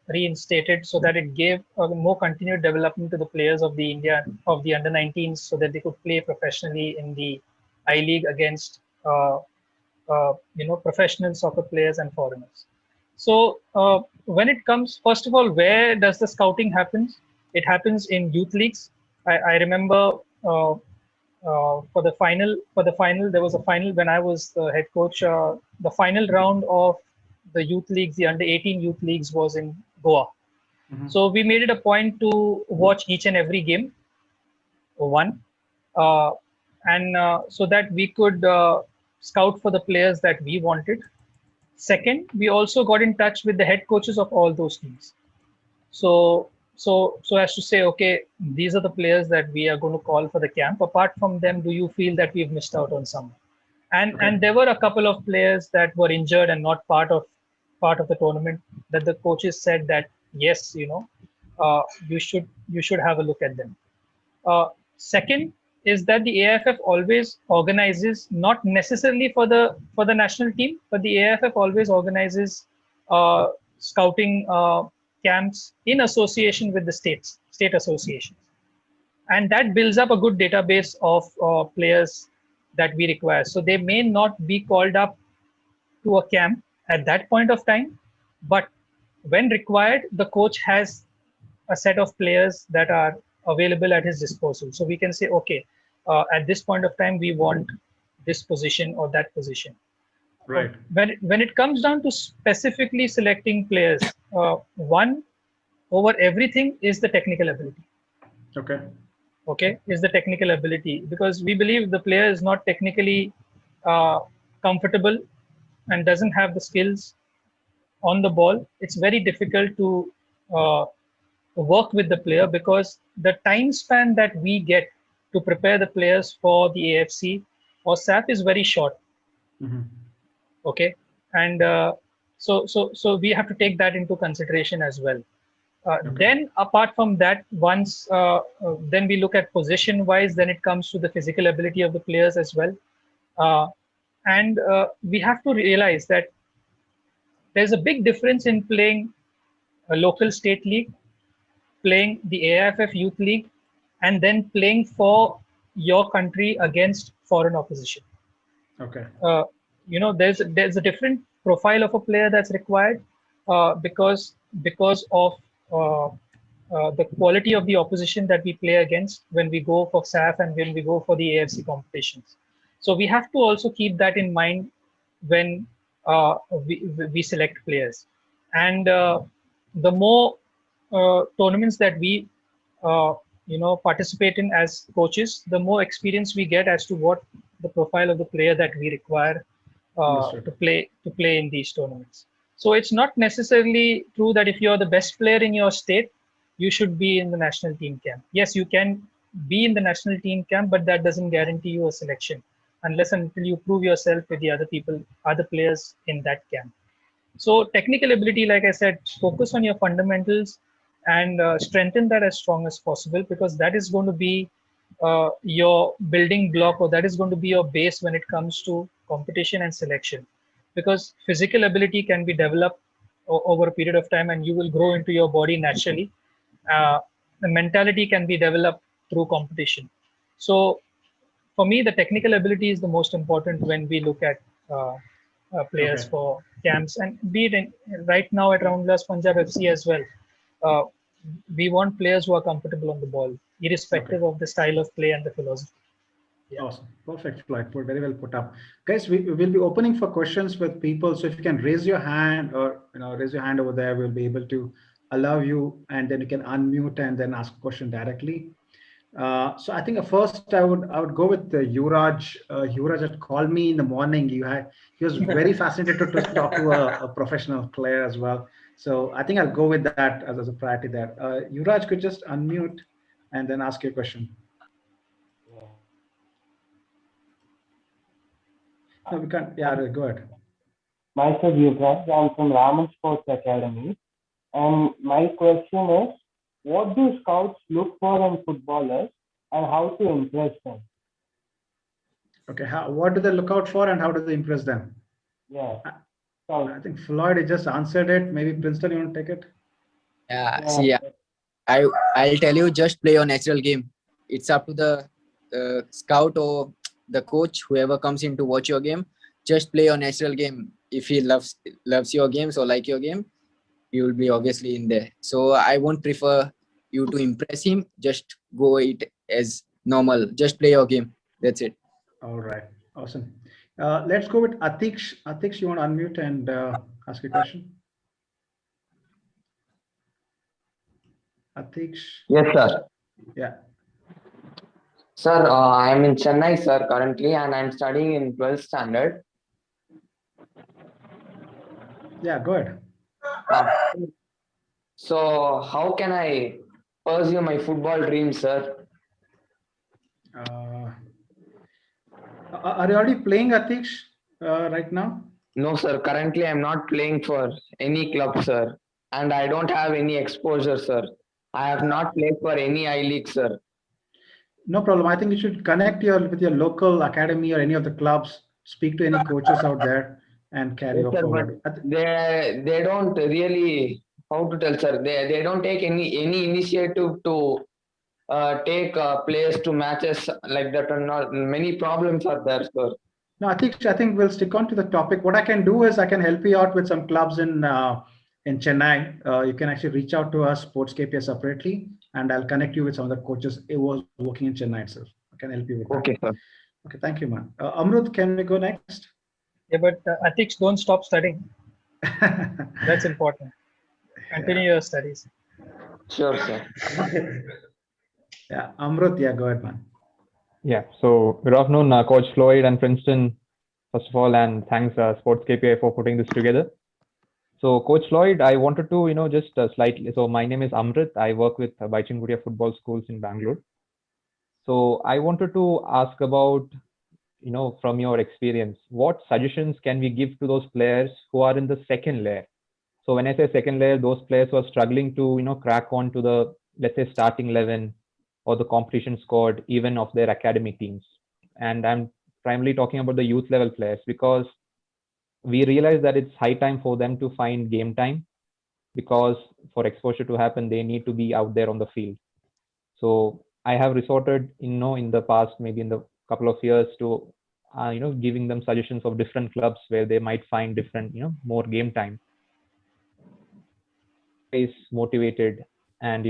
reinstated so that it gave more continued development to the players of the under 19s, so that they could play professionally in the I League against professional soccer players and foreigners. So when it comes, first of all, where does the scouting happen? It happens in youth leagues. I remember for the final, there was a final when I was the head coach. The final round of the youth leagues, the under 18 youth leagues, was in Goa. Mhm. So we made it a point to watch each and every game, one, uh, and so that we could scout for the players that we wanted. Second, we also got in touch with the head coaches of all those teams. So as to say, okay, these are the players that we are going to call for the camp. Apart from them, do you feel that we've missed out on someone? And there were a couple of players that were injured and not part of the tournament, that the coaches said that yes, you should have a look at them. Second is that the AIFF always organizes, not necessarily for the national team, but the AIFF always organizes scouting camps in association with the state associations, and that builds up a good database of players that we require. So they may not be called up to a camp at that point of time, but when required, the coach has a set of players that are available at his disposal. So we can say, okay, at this point of time, we want this position or that position. Right. When it comes down to specifically selecting players, one over everything is the technical ability. Okay. Okay, is the technical ability, because we believe the player is not technically uh, comfortable and doesn't have the skills on the ball, it's very difficult to uh, work with the player, because the time span that we get to prepare the players for the AFC or SAF is very short. Mhm. Okay, and so we have to take that into consideration as well. Okay. Then apart from that, once then we look at position wise, then it comes to the physical ability of the players as well. And we have to realize that there's a big difference in playing a local state league, playing the AIFF Youth League, and then playing for your country against foreign opposition. Okay. Uh, there's a different profile of a player that's required, because of uh, the quality of the opposition that we play against when we go for SAF and when we go for the AFC competitions. So we have to also keep that in mind when we select players. And the more tournaments that we participate in as coaches, the more experience we get as to what the profile of the player that we require Understood. to play in these tournaments. So it's not necessarily true that if you're the best player in your state, you should be in the national team camp. Yes, you can be in the national team camp, but that doesn't guarantee you a selection unless until you prove yourself with the other players in that camp. So technical ability, like I said, focus on your fundamentals and strengthen that as strong as possible, because that is going to be your building block, or that is going to be your base when it comes to competition and selection. Because physical ability can be developed over a period of time, and you will grow into your body naturally. The mentality can be developed through competition. So for me, the technical ability is the most important when we look at players Okay. for camps, and be it right now at Roundglass Punjab FC as well. Uh, we want players who are comfortable on the ball, Okay. irrespective of the style of play and the philosophy. Yeah. Awesome. Perfect, Floyd. Very well put up. Guys, we will be opening for questions with people. So if you can raise your hand, or raise your hand over there, we'll be able to allow you, and then you can unmute and then ask a question directly. So I think first I would go with Yuvraj. Yuvraj had called me in the morning. He was very fascinated to talk to a professional player as well. So I think I'll go with that as a priority there. Yuvraj, could just unmute and then ask your question. No, we can't. Yeah, go ahead. Myself Yuvraj, I'm from Raman Sports Academy. And my question is, what do scouts look for in footballers and how to impress them? Okay, what do they look out for and how do they impress them? Yeah. I, So, I think Floyd just answered it. Maybe Princeton, you want to take it? Yeah, yeah, see, I'll tell you, just play your natural game. It's up to the scout or the coach, whoever comes in to watch your game. Just play your natural game. If he loves your games or like your game, you will be obviously in there. So I won't prefer you to impress him. Just go it as normal. Just play your game. That's it. All right, awesome. Let's go with Atish. Atish, you want to unmute and ask a question? Atish. Yes, sir. Yeah. Sir, I am in Chennai, sir, currently, and I'm studying in 12th standard. Yeah, good. Uh, so, how can I pursue my football dream, sir? Uh, are you already playing, Atish, right now? No, sir. Currently, I'm not playing for any club, sir, and I don't have any exposure, sir. I have not played for any I League, sir. No problem. I think you should connect with your local academy or any of the clubs, speak to any coaches out there, and carry Yes, you sir, but forward. they don't really, how to tell, sir. They don't take any initiative to take players to matches like that, and not many problems are there, sir. No, I think we'll stick on to the topic. What I can do is I can help you out with some clubs in Chennai. You can actually reach out to us, Sports KPS separately, and I'll connect you with some of the coaches who was working in Chennai itself. I can help you with that. Okay, sir. Okay, thank you, man. Amrut, can we go next? Yeah, but Atish, don't stop studying. That's important. Continue your studies. Sure, sir. Yeah, Amrut, yeah, go ahead, man. Yeah, so good afternoon, Coach Floyd and Princeton, first of all, and thanks Sports KPI for putting this together. So Coach Floyd, I wanted to, just slightly, so my name is Amrit. I work with Baichanguria Football Schools in Bangalore. So I wanted to ask about, from your experience, what suggestions can we give to those players who are in the second layer? So when I say second layer, those players who are struggling to, crack on to the, let's say, starting 11 or the competition squad, even of their academy teams. And I'm primarily talking about the youth level players because we realize that it's high time for them to find game time because for exposure to happen, they need to be out there on the field. So I have resorted, in the past, maybe in the couple of years to, giving them suggestions of different clubs where they might find different, more game time. Is motivated and,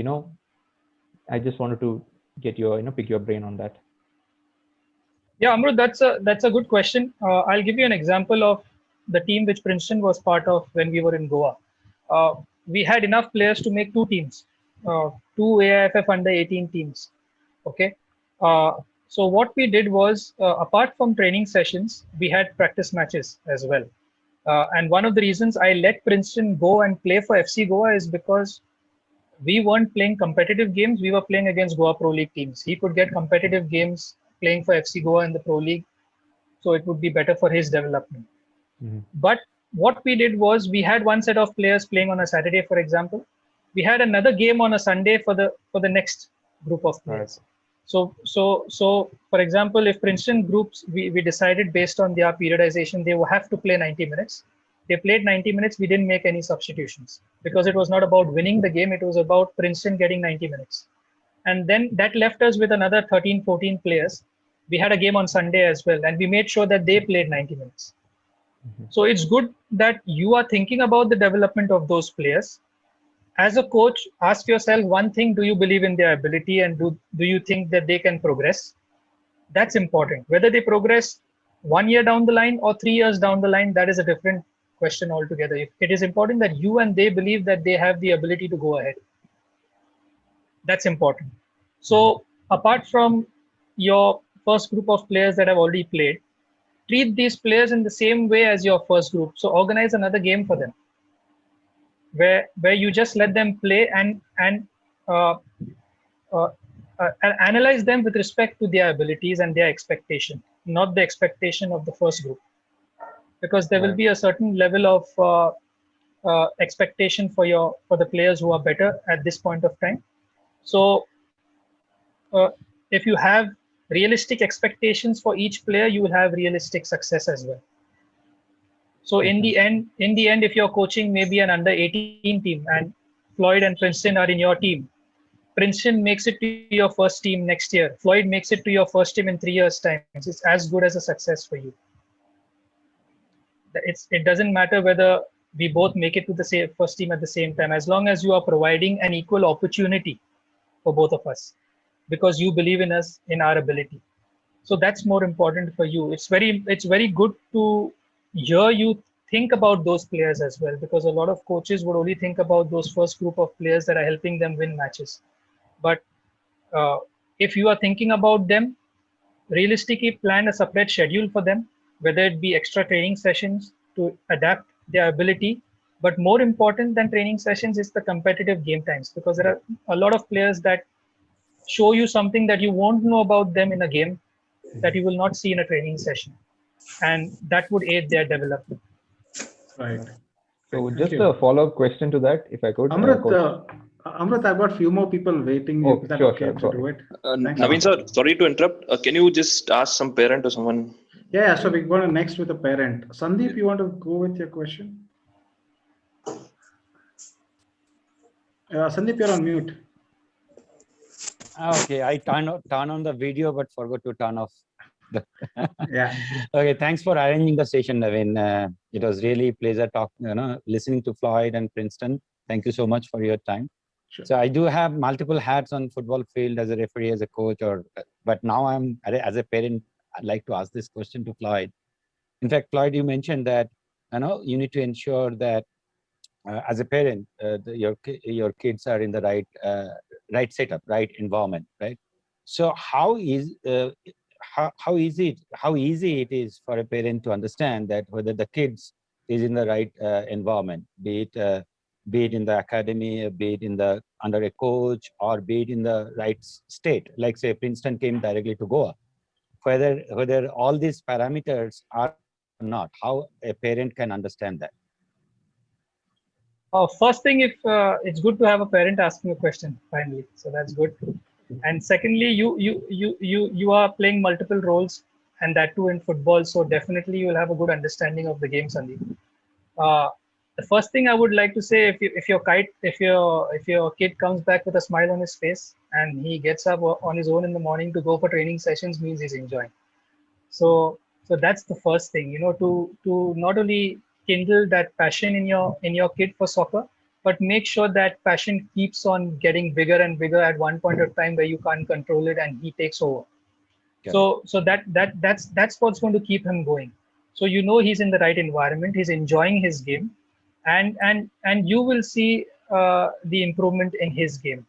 I just wanted to get your, pick your brain on that. Yeah, Amrut, that's a good question. I'll give you an example of the team which Princeton was part of when we were in Goa. We had enough players to make two teams, two AIFF under 18 teams. Okay. So what we did was, apart from training sessions, we had practice matches as well. And one of the reasons I let Princeton go and play for FC Goa is because we weren't playing competitive games. We were playing against Goa Pro League teams. He could get competitive games playing for FC Goa in the Pro League. So it would be better for his development. Mm-hmm. But what we did was we had one set of players playing on a Saturday, for example. We had another game on a Sunday for the next group of players. Right. So for example, if Princeton groups, we decided based on their periodization, they will have to play 90 minutes. They played 90 minutes. We didn't make any substitutions because it was not about winning the game. It was about Princeton getting 90 minutes. And then that left us with another 13, 14 players. We had a game on Sunday as well. And we made sure that they played 90 minutes. Mm-hmm. So it's good that you are thinking about the development of those players. As a coach, ask yourself one thing: do you believe in their ability, and do you think that they can progress? That's important. Whether they progress 1 year down the line or 3 years down the line, that is a different question altogether. It is important that you and they believe that they have the ability to go ahead. That's important. So apart from your first group of players that have already played, treat these players in the same way as your first group. So organize another game for them, where you just let them play and analyze them with respect to their abilities and their expectation, not the expectation of the first group, because there will be a certain level of expectation for the players who are better at this point of time. So if you have realistic expectations for each player, you will have realistic success as well. So in the end, if you're coaching maybe an under 18 team and Floyd and Princeton are in your team, Princeton makes it to your first team next year. Floyd makes it to your first team in 3 years' time. It's as good as a success for you. It doesn't matter whether we both make it to the first team at the same time, as long as you are providing an equal opportunity for both of us, because you believe in us, in our ability. So that's more important for you. It's very good to hear you think about those players as well, because a lot of coaches would only think about those first group of players that are helping them win matches. But if you are thinking about them, realistically plan a separate schedule for them, whether it be extra training sessions to adapt their ability. But more important than training sessions is the competitive game times, because there are a lot of players that show you something that you won't know about them in a game that you will not see in a training session, and that would aid their development. Right. So Thank just you. a follow-up question to that, if I could. Amrit, Coach. Amrit, I've got few more people waiting. Oh, Is that sure, okay sure, to sorry. do it? Thanks. Naveen sir, sorry to interrupt. Can you just ask some parent or someone? Yeah, so we're going to next with a parent. Sandeep, you want to go with your question? Sandeep, you're on mute. Okay, I turn on the video but forgot to turn off the. Yeah. Okay, thanks for arranging the session, Naveen. It was really pleasure listening to Floyd and Princeton. Thank you so much for your time. Sure. So I do have multiple hats on football field as a referee, as a coach, but now I'm as a parent. I'd like to ask this question to Floyd. In fact, Floyd, you mentioned that you need to ensure that as a parent, your kids are in the right setup, right environment, right? So how easy it is for a parent to understand that whether the kids is in the right environment, be it in the academy, be it under a coach, or be it in the right state, like say Princeton came directly to Goa. Whether all these parameters are not, how a parent can understand that. First thing, if it's good to have a parent asking a question finally, so that's good. And secondly, you are playing multiple roles, and that too in football. So definitely you'll have a good understanding of the game, Sandeep. The first thing I would like to say, if your kid comes back with a smile on his face and he gets up on his own in the morning to go for training sessions, means he's enjoying. So that's the first thing, to not only kindle that passion in your kid for soccer, but make sure that passion keeps on getting bigger and bigger at one point of time where you can't control it and he takes over. So that's what's going to keep him going. So he's in the right environment, he's enjoying his game, and you will see the improvement in his game.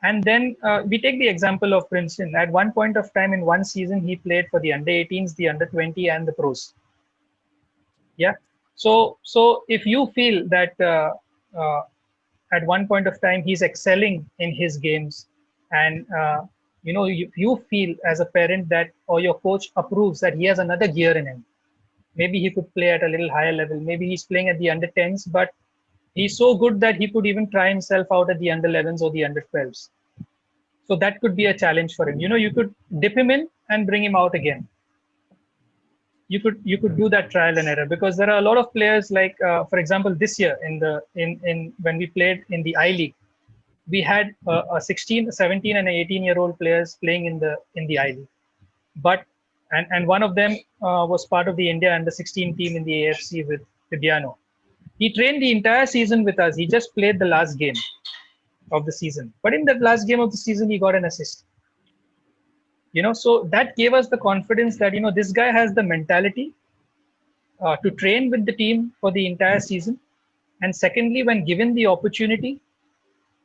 And then we take the example of Princeton. At one point of time in one season, he played for the under-18s, the under-20, and the pros. Yeah. So if you feel that at one point of time he's excelling in his games, and you feel as a parent that, or your coach approves that he has another gear in him, maybe he could play at a little higher level. Maybe he's playing at the under-10s, but he's so good that he could even try himself out at the under-11s or the under-12s. So that could be a challenge for him. You could dip him in and bring him out again. You could do that trial and error, because there are a lot of players like, for example, this year in when we played in the I League, we had a 16, 17, and 18-year-old players playing in the I League. But and one of them was part of the India under-16 team in the AFC with Vidiano. He trained the entire season with us. He just played the last game of the season. But in that last game of the season, he got an assist. So that gave us the confidence that, this guy has the mentality to train with the team for the entire season. And secondly, when given the opportunity,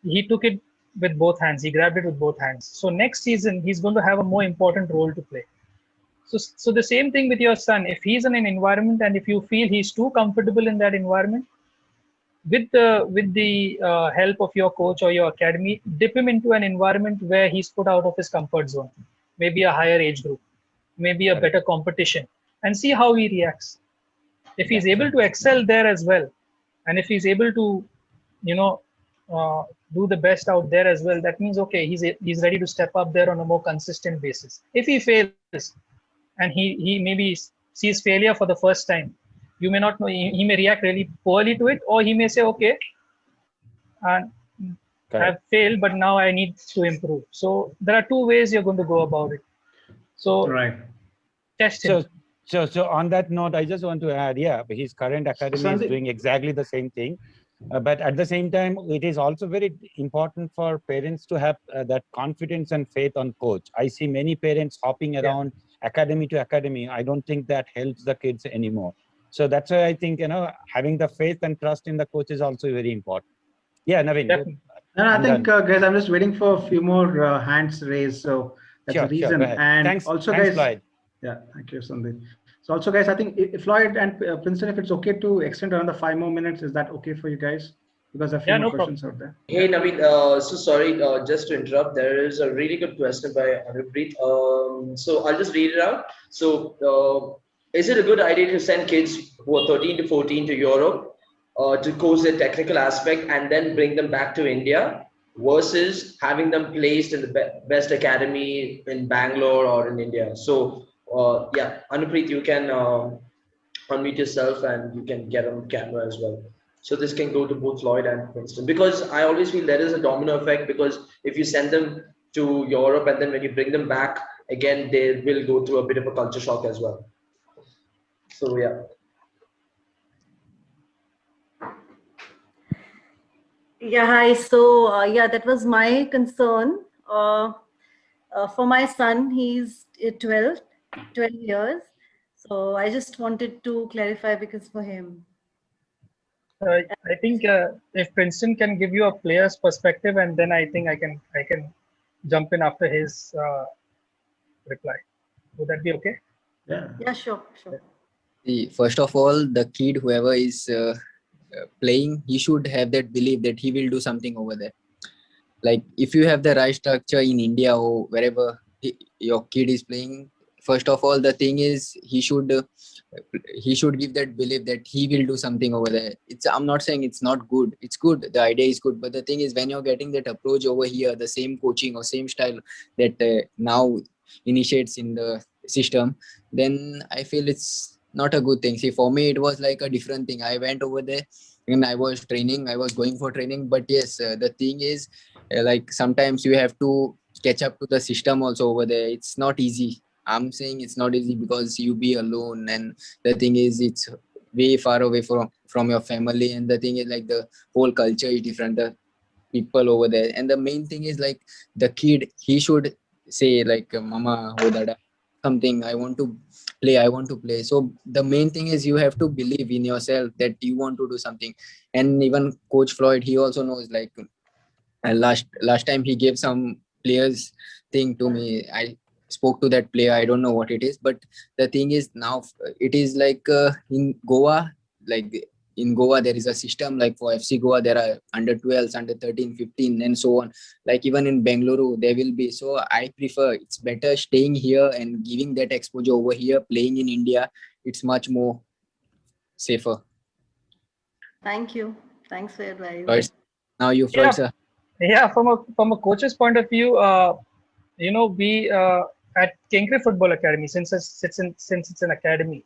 he took it with both hands. He grabbed it with both hands. So next season, he's going to have a more important role to play. So the same thing with your son. If he's in an environment and if you feel he's too comfortable in that environment, with the help of your coach or your academy, dip him into an environment where he's put out of his comfort zone, maybe a higher age group, maybe a better competition, and see how he reacts. If he's able to excel there as well, and if he's able to, do the best out there as well, that means, okay, he's ready to step up there on a more consistent basis. If he fails, and he maybe sees failure for the first time, you may not know, he may react really poorly to it, or he may say, okay, I've failed, but now I need to improve. So there are two ways you're going to go about it. So right. Test him. So on that note, I just want to add, his current academy is doing exactly the same thing. But at the same time, it is also very important for parents to have that confidence and faith on coach. I see many parents hopping around academy to academy. I don't think that helps the kids anymore. So that's why I think, having the faith and trust in the coach is also very important. Yeah, Naveen. Definitely. And I I'm think, done. guys, I'm just waiting for a few more hands raised. So that's the Sure, go reason. ahead. And Thanks, also, thanks, guys, Floyd. yeah, thank you, Sandeep. So also, guys, I think if Floyd and Princeton, if it's okay to extend another 5 more minutes, is that okay for you guys? Because a few Yeah, more no problem. questions out there. Hey Naveen, so sorry, just to interrupt. There is a really good question by Anupreet. So I'll just read it out. So, is it a good idea to send kids who are 13 to 14 to Europe to coach their technical aspect and then bring them back to India versus having them placed in the best academy in Bangalore or in India? So, yeah, Anupreet, you can unmute yourself and you can get on camera as well. So this can go to both Floyd and Princeton, because I always feel there is a domino effect, because if you send them to Europe and then when you bring them back again, they will go through a bit of a culture shock as well. So yeah. Yeah, hi. So, yeah, that was my concern. For my son, he's 12 years. So I just wanted to clarify because for him. I think if Princeton can give you a player's perspective, and then I think I can jump in after his reply. Would that be okay? Yeah. Yeah, sure. See, first of all, the kid, whoever is playing, he should have that belief that he will do something over there. Like if you have the right structure in India or wherever your kid is playing, first of all, the thing is he should give that belief that he will do something over there. I'm not saying it's not good. It's good. The idea is good. But the thing is, when you're getting that approach over here, the same coaching or same style that now initiates in the system, then I feel it's not a good thing. See, for me, it was like a different thing. I went over there and I was training. I was going for training. But yes, the thing is, like sometimes you have to catch up to the system also over there. It's not easy. I'm saying it's not easy because you be alone, and the thing is it's way far away from your family, and the thing is like the whole culture is different, the people over there, and the main thing is like the kid, he should say like mama or dada something, I want to play. So the main thing is you have to believe in yourself that you want to do something. And even Coach Floyd, he also knows, like and last time he gave some players thing to me. I spoke to that player. I don't know what it is, but the thing is now it is like in Goa, like in Goa there is a system like for FC Goa there are under 12s, under 13, 15, and so on. Like even in Bengaluru there will be. So I prefer, it's better staying here and giving that exposure over here, playing in India. It's much more safer. Thank you. Thanks for your advice. Floyd, now you, Floyd, sir. Yeah, from a coach's point of view, we at Kinkre Football Academy, since it's an academy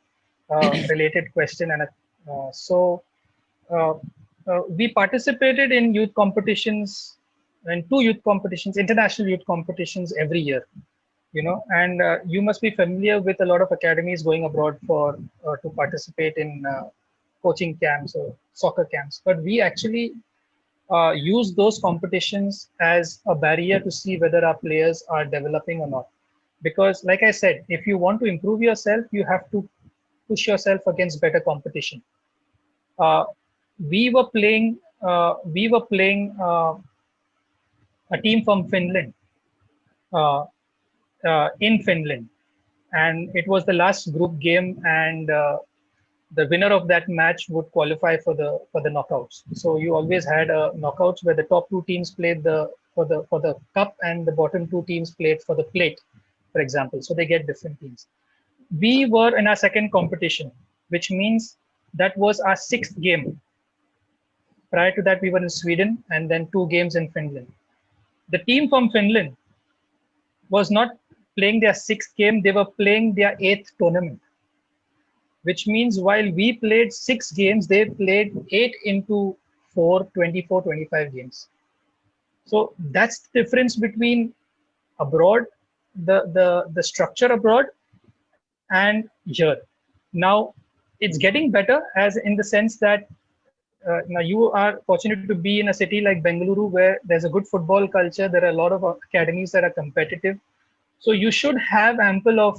related question, and we participated in youth competitions, and 2 youth competitions, international youth competitions every year. And you must be familiar with a lot of academies going abroad for to participate in coaching camps or soccer camps, but we actually use those competitions as a barrier to see whether our players are developing or not. Because like I said, if you want to improve yourself, you have to push yourself against better competition. We were playing a team from Finland in Finland, and it was the last group game, and the winner of that match would qualify for the knockouts. So you always had a knockouts where the top 2 teams played for the cup, and the bottom 2 teams played for the plate, for example. So they get different teams. We were in our second competition, which means that was our 6th game. Prior to that, we were in Sweden, and then 2 games in Finland. The team from Finland was not playing their 6th game; they were playing their 8th tournament. Which means while we played 6 games, they played 8 into 4, 24, 25 games. So that's the difference between abroad, the structure abroad, and here. Now it's getting better, as in the sense that now you are fortunate to be in a city like Bengaluru, where there's a good football culture. There are a lot of academies that are competitive. So you should have ample of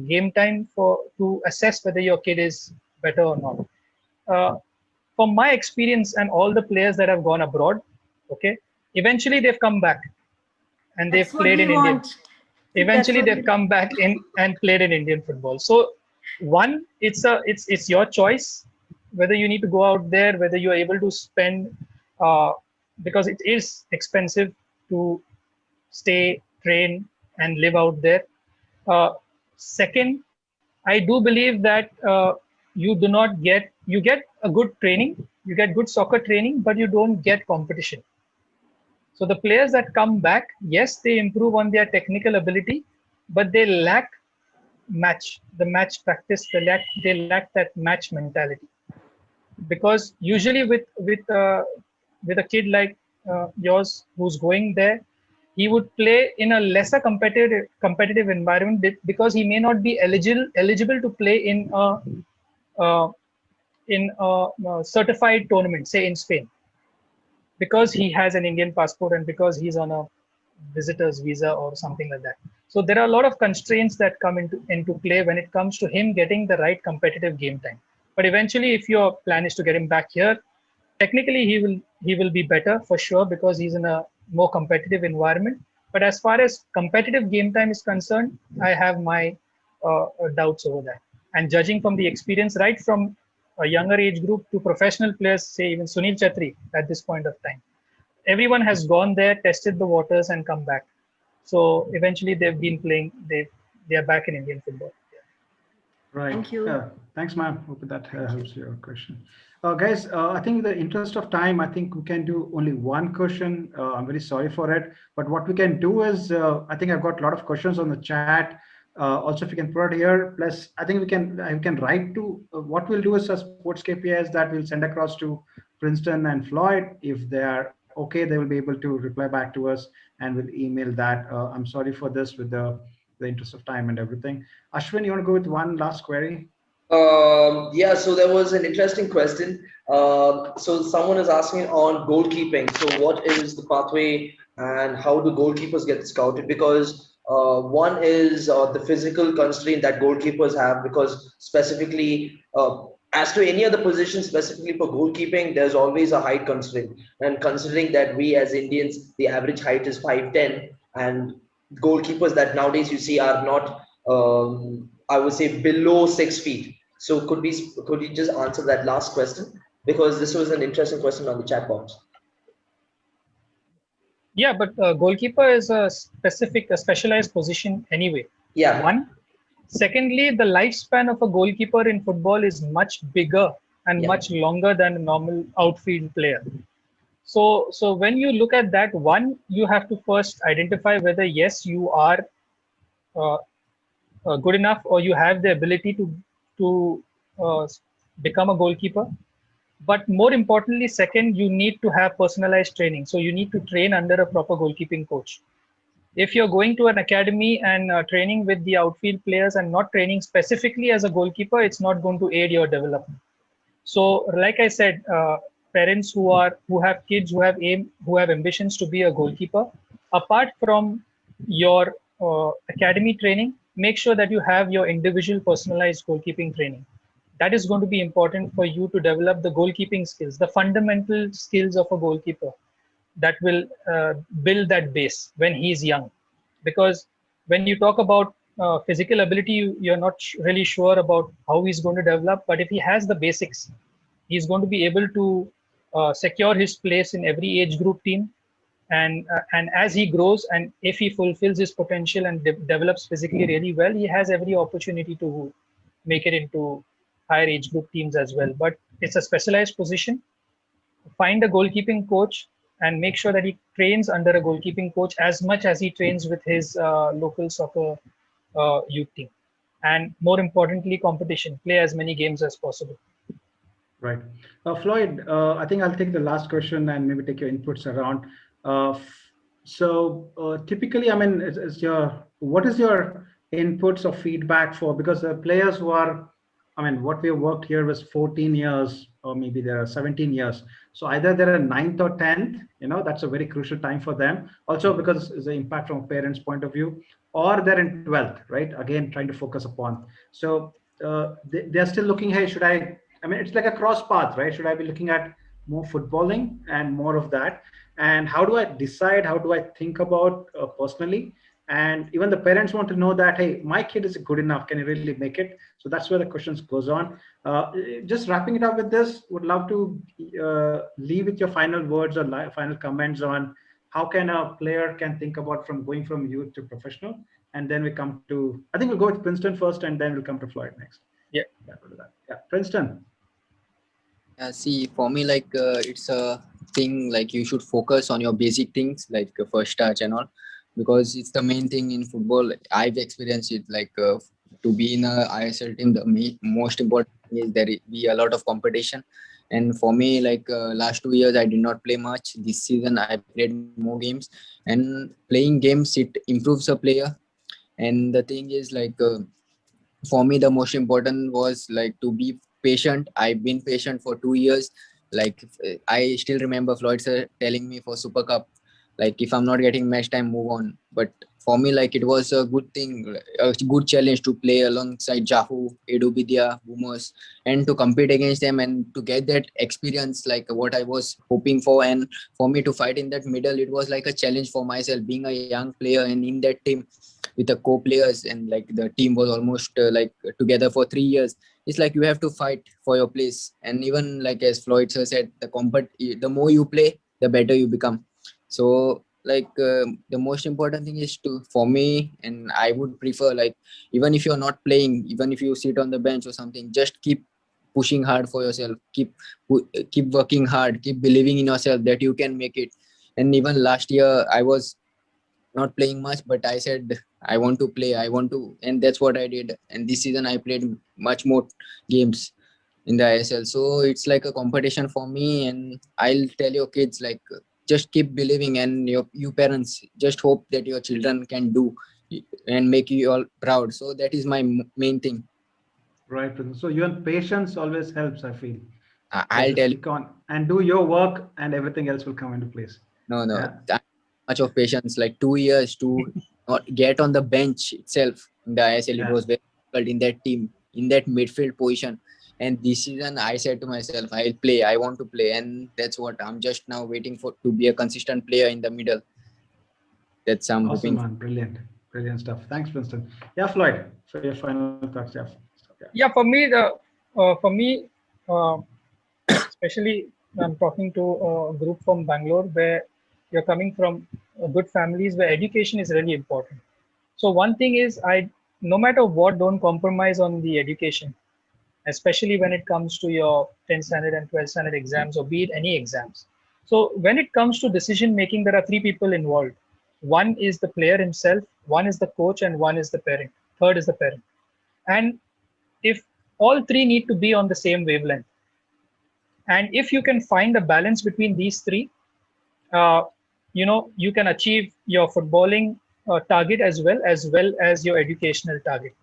game time to assess whether your kid is better or not. From my experience and all the players that have gone abroad, okay, eventually they've come back and they've That's what played we in Indian. want. Eventually they've come back in and played in Indian football. So one, it's your choice whether you need to go out there, whether you are able to spend, because it is expensive to stay, train, and live out there. Second, I do believe that you do not get, you get a good training, you get good soccer training, but you don't get competition. So the players that come back, yes, they improve on their technical ability, but they lack the match practice, they lack that match mentality. Because usually with a kid like yours who's going there, he would play in a lesser competitive environment because he may not be eligible to play uh, in a certified tournament, say in Spain, because he has an Indian passport and because he's on a visitor's visa or something like that. So there are a lot of constraints that come into play when it comes to him getting the right competitive game time. But eventually, if your plan is to get him back here, technically he will be better for sure because he's in a more competitive environment. But as far as competitive game time is concerned, I have my doubts over that. And judging from the experience, right from a younger age group to professional players, say even Sunil Chetri at this point of time, everyone has gone there, tested the waters, and come back. So eventually, they've been playing. They are back in Indian football. Right. Thank you. Thanks, ma'am. Hope that helps your question. Guys, I think in the interest of time, I think we can do only one question. I'm very sorry for it. But what we can do is, I think I've got a lot of questions on the chat. Also, if you can put it here, plus I think we can write to, what we'll do is as sports KPIs that we'll send across to Princeton and Floyd. If they are okay, they will be able to reply back to us and we'll email that. I'm sorry for this with the interest of time and everything. Ashwin, you want to go with one last query? Yeah, so there was an interesting question. So someone is asking on goalkeeping. So what is the pathway and how do goalkeepers get scouted? Because one is the physical constraint that goalkeepers have, because specifically as to any other position, specifically for goalkeeping, there's always a height constraint. And considering that we as Indians, the average height is 5'10", and goalkeepers that nowadays you see are not, I would say, below 6 feet. So could you just answer that last question? Because this was an interesting question on the chat box. Yeah, but goalkeeper is a specialized position anyway. Yeah. One. Secondly, the lifespan of a goalkeeper in football is much bigger and much longer than a normal outfield player. So when you look at that, one, you have to first identify whether yes, you are good enough or you have the ability to become a goalkeeper. But more importantly, second, you need to have personalized training. So you need to train under a proper goalkeeping coach. If you're going to an academy and training with the outfield players and not training specifically as a goalkeeper, it's not going to aid your development. So, like I said, parents who have kids who have ambitions to be a goalkeeper, apart from your academy training, make sure that you have your individual personalized goalkeeping training. That is going to be important for you to develop the goalkeeping skills, the fundamental skills of a goalkeeper that will build that base when he's young. Because when you talk about physical ability, you're not really sure about how he's going to develop. But if he has the basics, he's going to be able to secure his place in every age group team. And as he grows, and if he fulfills his potential and develops physically really well, he has every opportunity to make it into higher age group teams as well. But it's a specialized position. Find a goalkeeping coach and make sure that he trains under a goalkeeping coach as much as he trains with his local soccer youth team. And more importantly, competition. Play as many games as possible. Right. Floyd, I think I'll take the last question and maybe take your inputs around. Typically, I mean, what is your inputs or feedback for, because the players who are I mean, what we have worked here was 14 years, or maybe there are 17 years. So either they're in ninth or 10th, that's a very crucial time for them. Also because it's the impact from a parent's point of view, or they're in 12th, right? Again, trying to focus upon. So they're still looking, hey, I mean, it's like a cross path, right? Should I be looking at more footballing and more of that? And how do I decide? How do I think about personally? And even the parents want to know that, hey, my kid is good enough, can he really make it? So that's where the questions goes on. Just wrapping it up with this, would love to leave with your final words or final comments on how can a player can think about from going from youth to professional. And then we come to, I think we'll go with Princeton first, and then we'll come to Floyd next. Yeah. Yeah, Princeton. See, for me, like it's a thing like you should focus on your basic things like first touch and all, because it's the main thing in football. I've experienced it like to be in a ISL team. The most important thing is there be a lot of competition. And for me, like last 2 years, I did not play much. This season, I played more games, and playing games it improves a player. And the thing is like. For me the most important was like to be patient. I've been patient for 2 years. Like I still remember Floyd sir telling me for Super Cup, like if I'm not getting match time, move on. But for me, like it was a good thing, a good challenge to play alongside Jahu, Edu Bidya, Boomers, and to compete against them and to get that experience, like what I was hoping for. And for me to fight in that middle, it was like a challenge for myself, being a young player and in that team with the co-players, and like the team was almost like together for 3 years. It's like you have to fight for your place. And even like as Floyd sir said, the more you play, the better you become. So like the most important thing is to, for me, and I would prefer like even if you're not playing, even if you sit on the bench or something, just keep pushing hard for yourself, keep working hard, keep believing in yourself that you can make it. And even last year I was not playing much, but I said I want to play, I want to, and that's what I did. And this season I played much more games in the ISL. So it's like a competition for me, and I'll tell your kids like just keep believing, and you parents just hope that your children can do and make you all proud. So that is my main thing. Right. So your patience always helps, I feel. I'll tell you. Stick on and do your work, and everything else will come into place. No, Yeah. much of patience, like 2 years to not get on the bench itself in the ISL. It was very difficult in that team, in that midfield position. And this season, I said to myself, I'll play. I want to play, and that's what I'm just now waiting for, to be a consistent player in the middle. That's I'm Awesome, hoping. man. Brilliant stuff. Thanks, Princeton. Yeah, Floyd, for your final thoughts. Yeah, for me, especially I'm talking to a group from Bangalore where you're coming from good families where education is really important. So one thing is, no matter what, don't compromise on the education, especially when it comes to your 10th standard and 12th standard exams, or be it any exams. So when it comes to decision making, there are three people involved. One is the player himself, one is the coach, and one is the parent. Third is the parent. And if all three need to be on the same wavelength, and if you can find a balance between these three, you can achieve your footballing target as well as your educational target.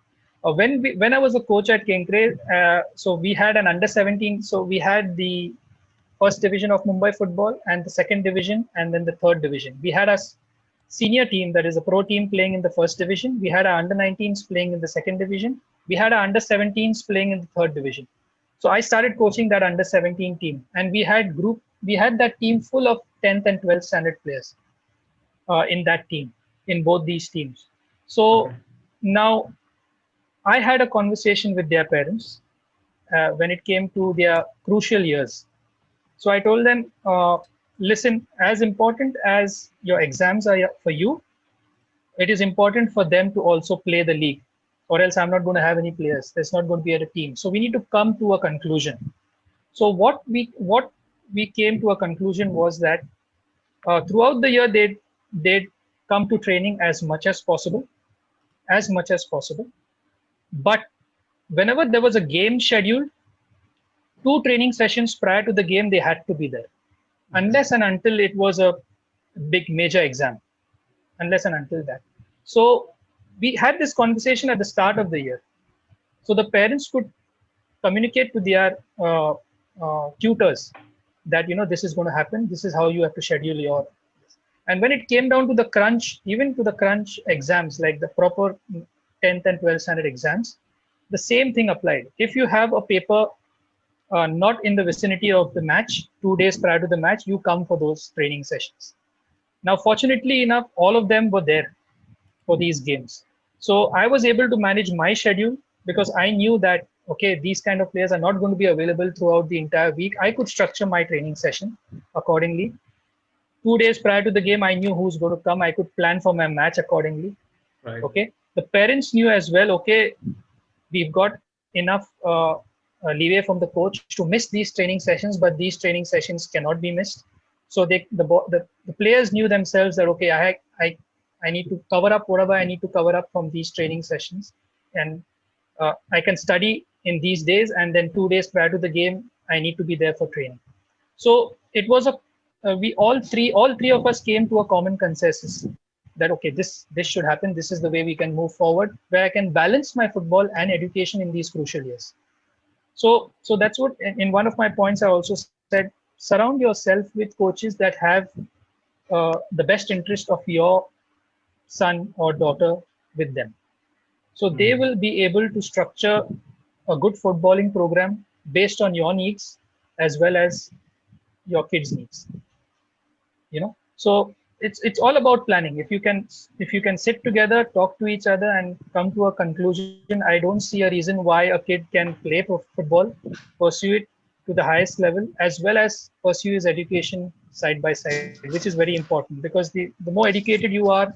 When I was a coach at Kenkre, so we had an under 17. So we had the first division of Mumbai football and the second division, and then the third division. We had a senior team, that is a pro team, playing in the first division. We had our under 19s playing in the second division. We had our under 17s playing in the third division. So I started coaching that under 17 team, and we had that team full of 10th and 12th standard players in that team, in both these teams. So now I had a conversation with their parents when it came to their crucial years. So I told them, listen, as important as your exams are for you, it is important for them to also play the league, or else I'm not going to have any players. There's not going to be a team. So we need to come to a conclusion. So what we came to a conclusion was that throughout the year they'd come to training as much as possible. But whenever there was a game scheduled, 2 training sessions prior to the game, they had to be there, unless and until it was a big major exam, unless and until that. So we had this conversation at the start of the year, so the parents could communicate to their tutors that, this is going to happen. This is how you have to schedule your. And when it came down to the crunch, even to the crunch exams, like the proper 10th and 12th standard exams, the same thing applied. If you have a paper not in the vicinity of the match, 2 days prior to the match, you come for those training sessions. Now, fortunately enough, all of them were there for these games. So I was able to manage my schedule because I knew that, okay, these kind of players are not going to be available throughout the entire week. I could structure my training session accordingly. 2 days prior to the game, I knew who's going to come. I could plan for my match accordingly. Right. Okay. The parents knew as well, okay, we've got enough leeway from the coach to miss these training sessions, but these training sessions cannot be missed. So the players knew themselves that, okay, I need to cover up whatever I need to cover up from these training sessions. And I can study in these days, and then 2 days prior to the game, I need to be there for training. So it was we all three of us came to a common consensus that, okay, this should happen. This is the way we can move forward, where I can balance my football and education in these crucial years. So that's what, in one of my points, I also said, surround yourself with coaches that have the best interest of your son or daughter with them. So they will be able to structure a good footballing program based on your needs as well as your kids' needs. So it's all about planning. If you can sit together, talk to each other, and come to a conclusion, I don't see a reason why a kid can play football, pursue it to the highest level, as well as pursue his education side by side, which is very important, because the more educated you are,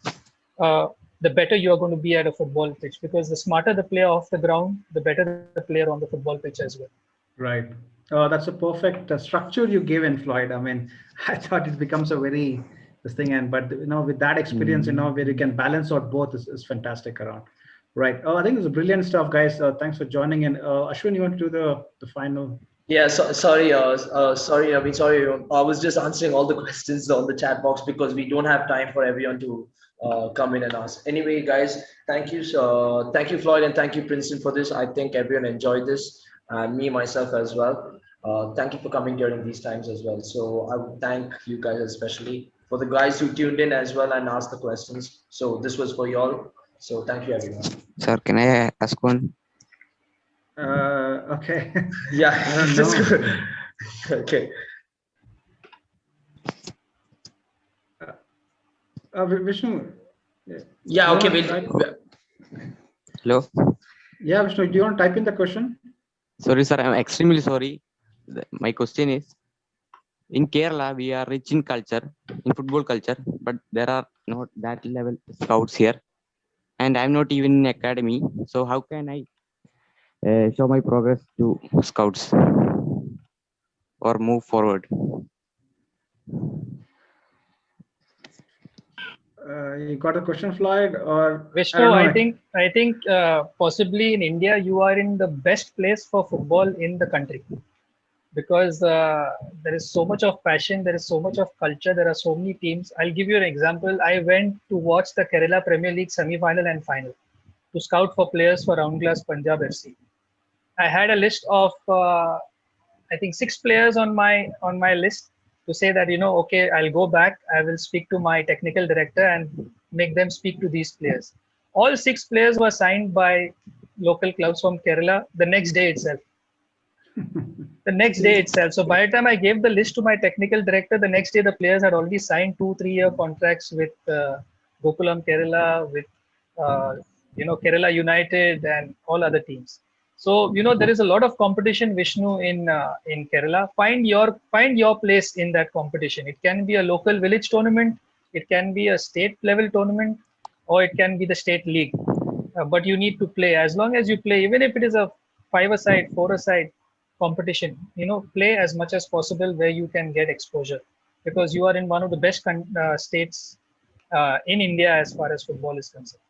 the better you are going to be at a football pitch, because the smarter the player off the ground, the better the player on the football pitch as well. Right. That's a perfect structure you gave in, Floyd. I mean, I thought it becomes a very this thing, but with that experience, where you can balance out both is fantastic around. Right. I think it's brilliant stuff, guys. Thanks for joining in. Ashwin, you want to do the final? Yeah, sorry, Ravi, sorry. I was just answering all the questions on the chat box because we don't have time for everyone to come in and ask. Anyway, guys, thank you, Floyd, and thank you, Princeton, for this. I think everyone enjoyed this, and me myself as well. Thank you for coming during these times as well. So I would thank you guys especially for the guys who tuned in as well and asked the questions. So this was for you all. So thank you, everyone. Sir, can I ask one? Okay. Yeah, I don't know. Okay. Vishnu. Yeah, okay. Hello. Yeah, Vishnu, do you want to type in the question? Sorry, sir. I'm extremely sorry. My question is, in Kerala, we are rich in culture, in football culture, but there are not that level scouts here. And I'm not even in academy. So how can I show my progress to scouts or move forward? You got a question, Floyd, or Vishnu? I think possibly in India you are in the best place for football in the country, because there is so much of passion, there is so much of culture, there are so many teams. I'll give you an example. I went to watch the Kerala Premier League semi-final and final to scout for players for Roundglass FC. I had a list of I think 6 players on my list to say that, okay, I'll go back, I will speak to my technical director and make them speak to these players. All 6 players were signed by local clubs from Kerala the next day itself. So by the time I gave the list to my technical director, the next day the players had already signed 2-3 year contracts with Gokulam Kerala, with Kerala United and all other teams. So there is a lot of competition, Vishnu, in Kerala. Find your place in that competition. It can be a local village tournament, it can be a state level tournament, or it can be the state league. But you need to play. As long as you play, even if it is a 5-a-side, 4-a-side competition, play as much as possible where you can get exposure, because you are in one of the best states in India as far as football is concerned.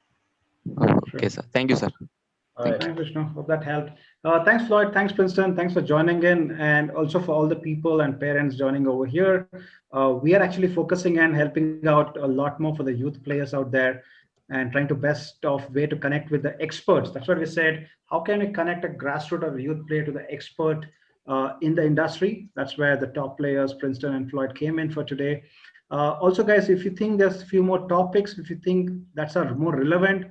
Okay, sir. Thank you, sir. Thanks, Vishnu. Hope that helped. Thanks, Floyd. Thanks, Princeton. Thanks for joining in, and also for all the people and parents joining over here. We are actually focusing and helping out a lot more for the youth players out there. and trying to best of way to connect with the experts. That's what we said. How can we connect a grassroots or youth player to the expert in the industry? That's where the top players, Princeton and Floyd, came in for today. Also, guys, if you think there's a few more topics, if you think that's are more relevant,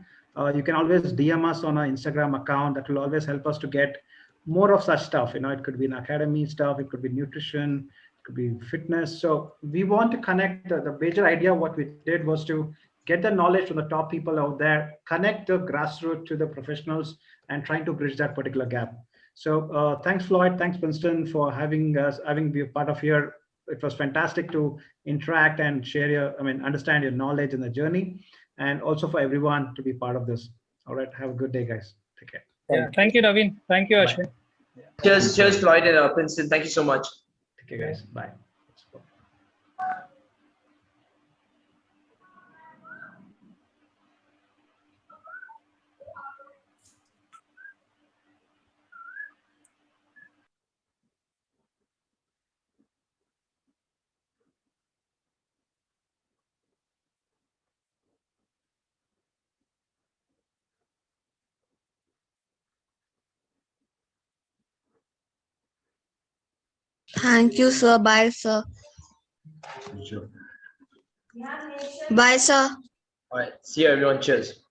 you can always DM us on our Instagram account. That will always help us to get more of such stuff. It could be an academy stuff, it could be nutrition, it could be fitness. So we want to connect. The major idea what we did was to get the knowledge from the top people out there, connect the grassroots to the professionals, and trying to bridge that particular gap. So thanks, Floyd. Thanks, Princeton, for having us, having be a part of here. It was fantastic to interact and share understand your knowledge in the journey, and also for everyone to be part of this. All right. Have a good day, guys. Take care. Yeah. Thank you, Naveen. Thank you, Ashwin. Cheers, Floyd and Princeton. Thank you so much. Take care, guys. Bye. Thank you, sir. Bye, sir. Sure. Bye, sir. All right. See you, everyone. Cheers.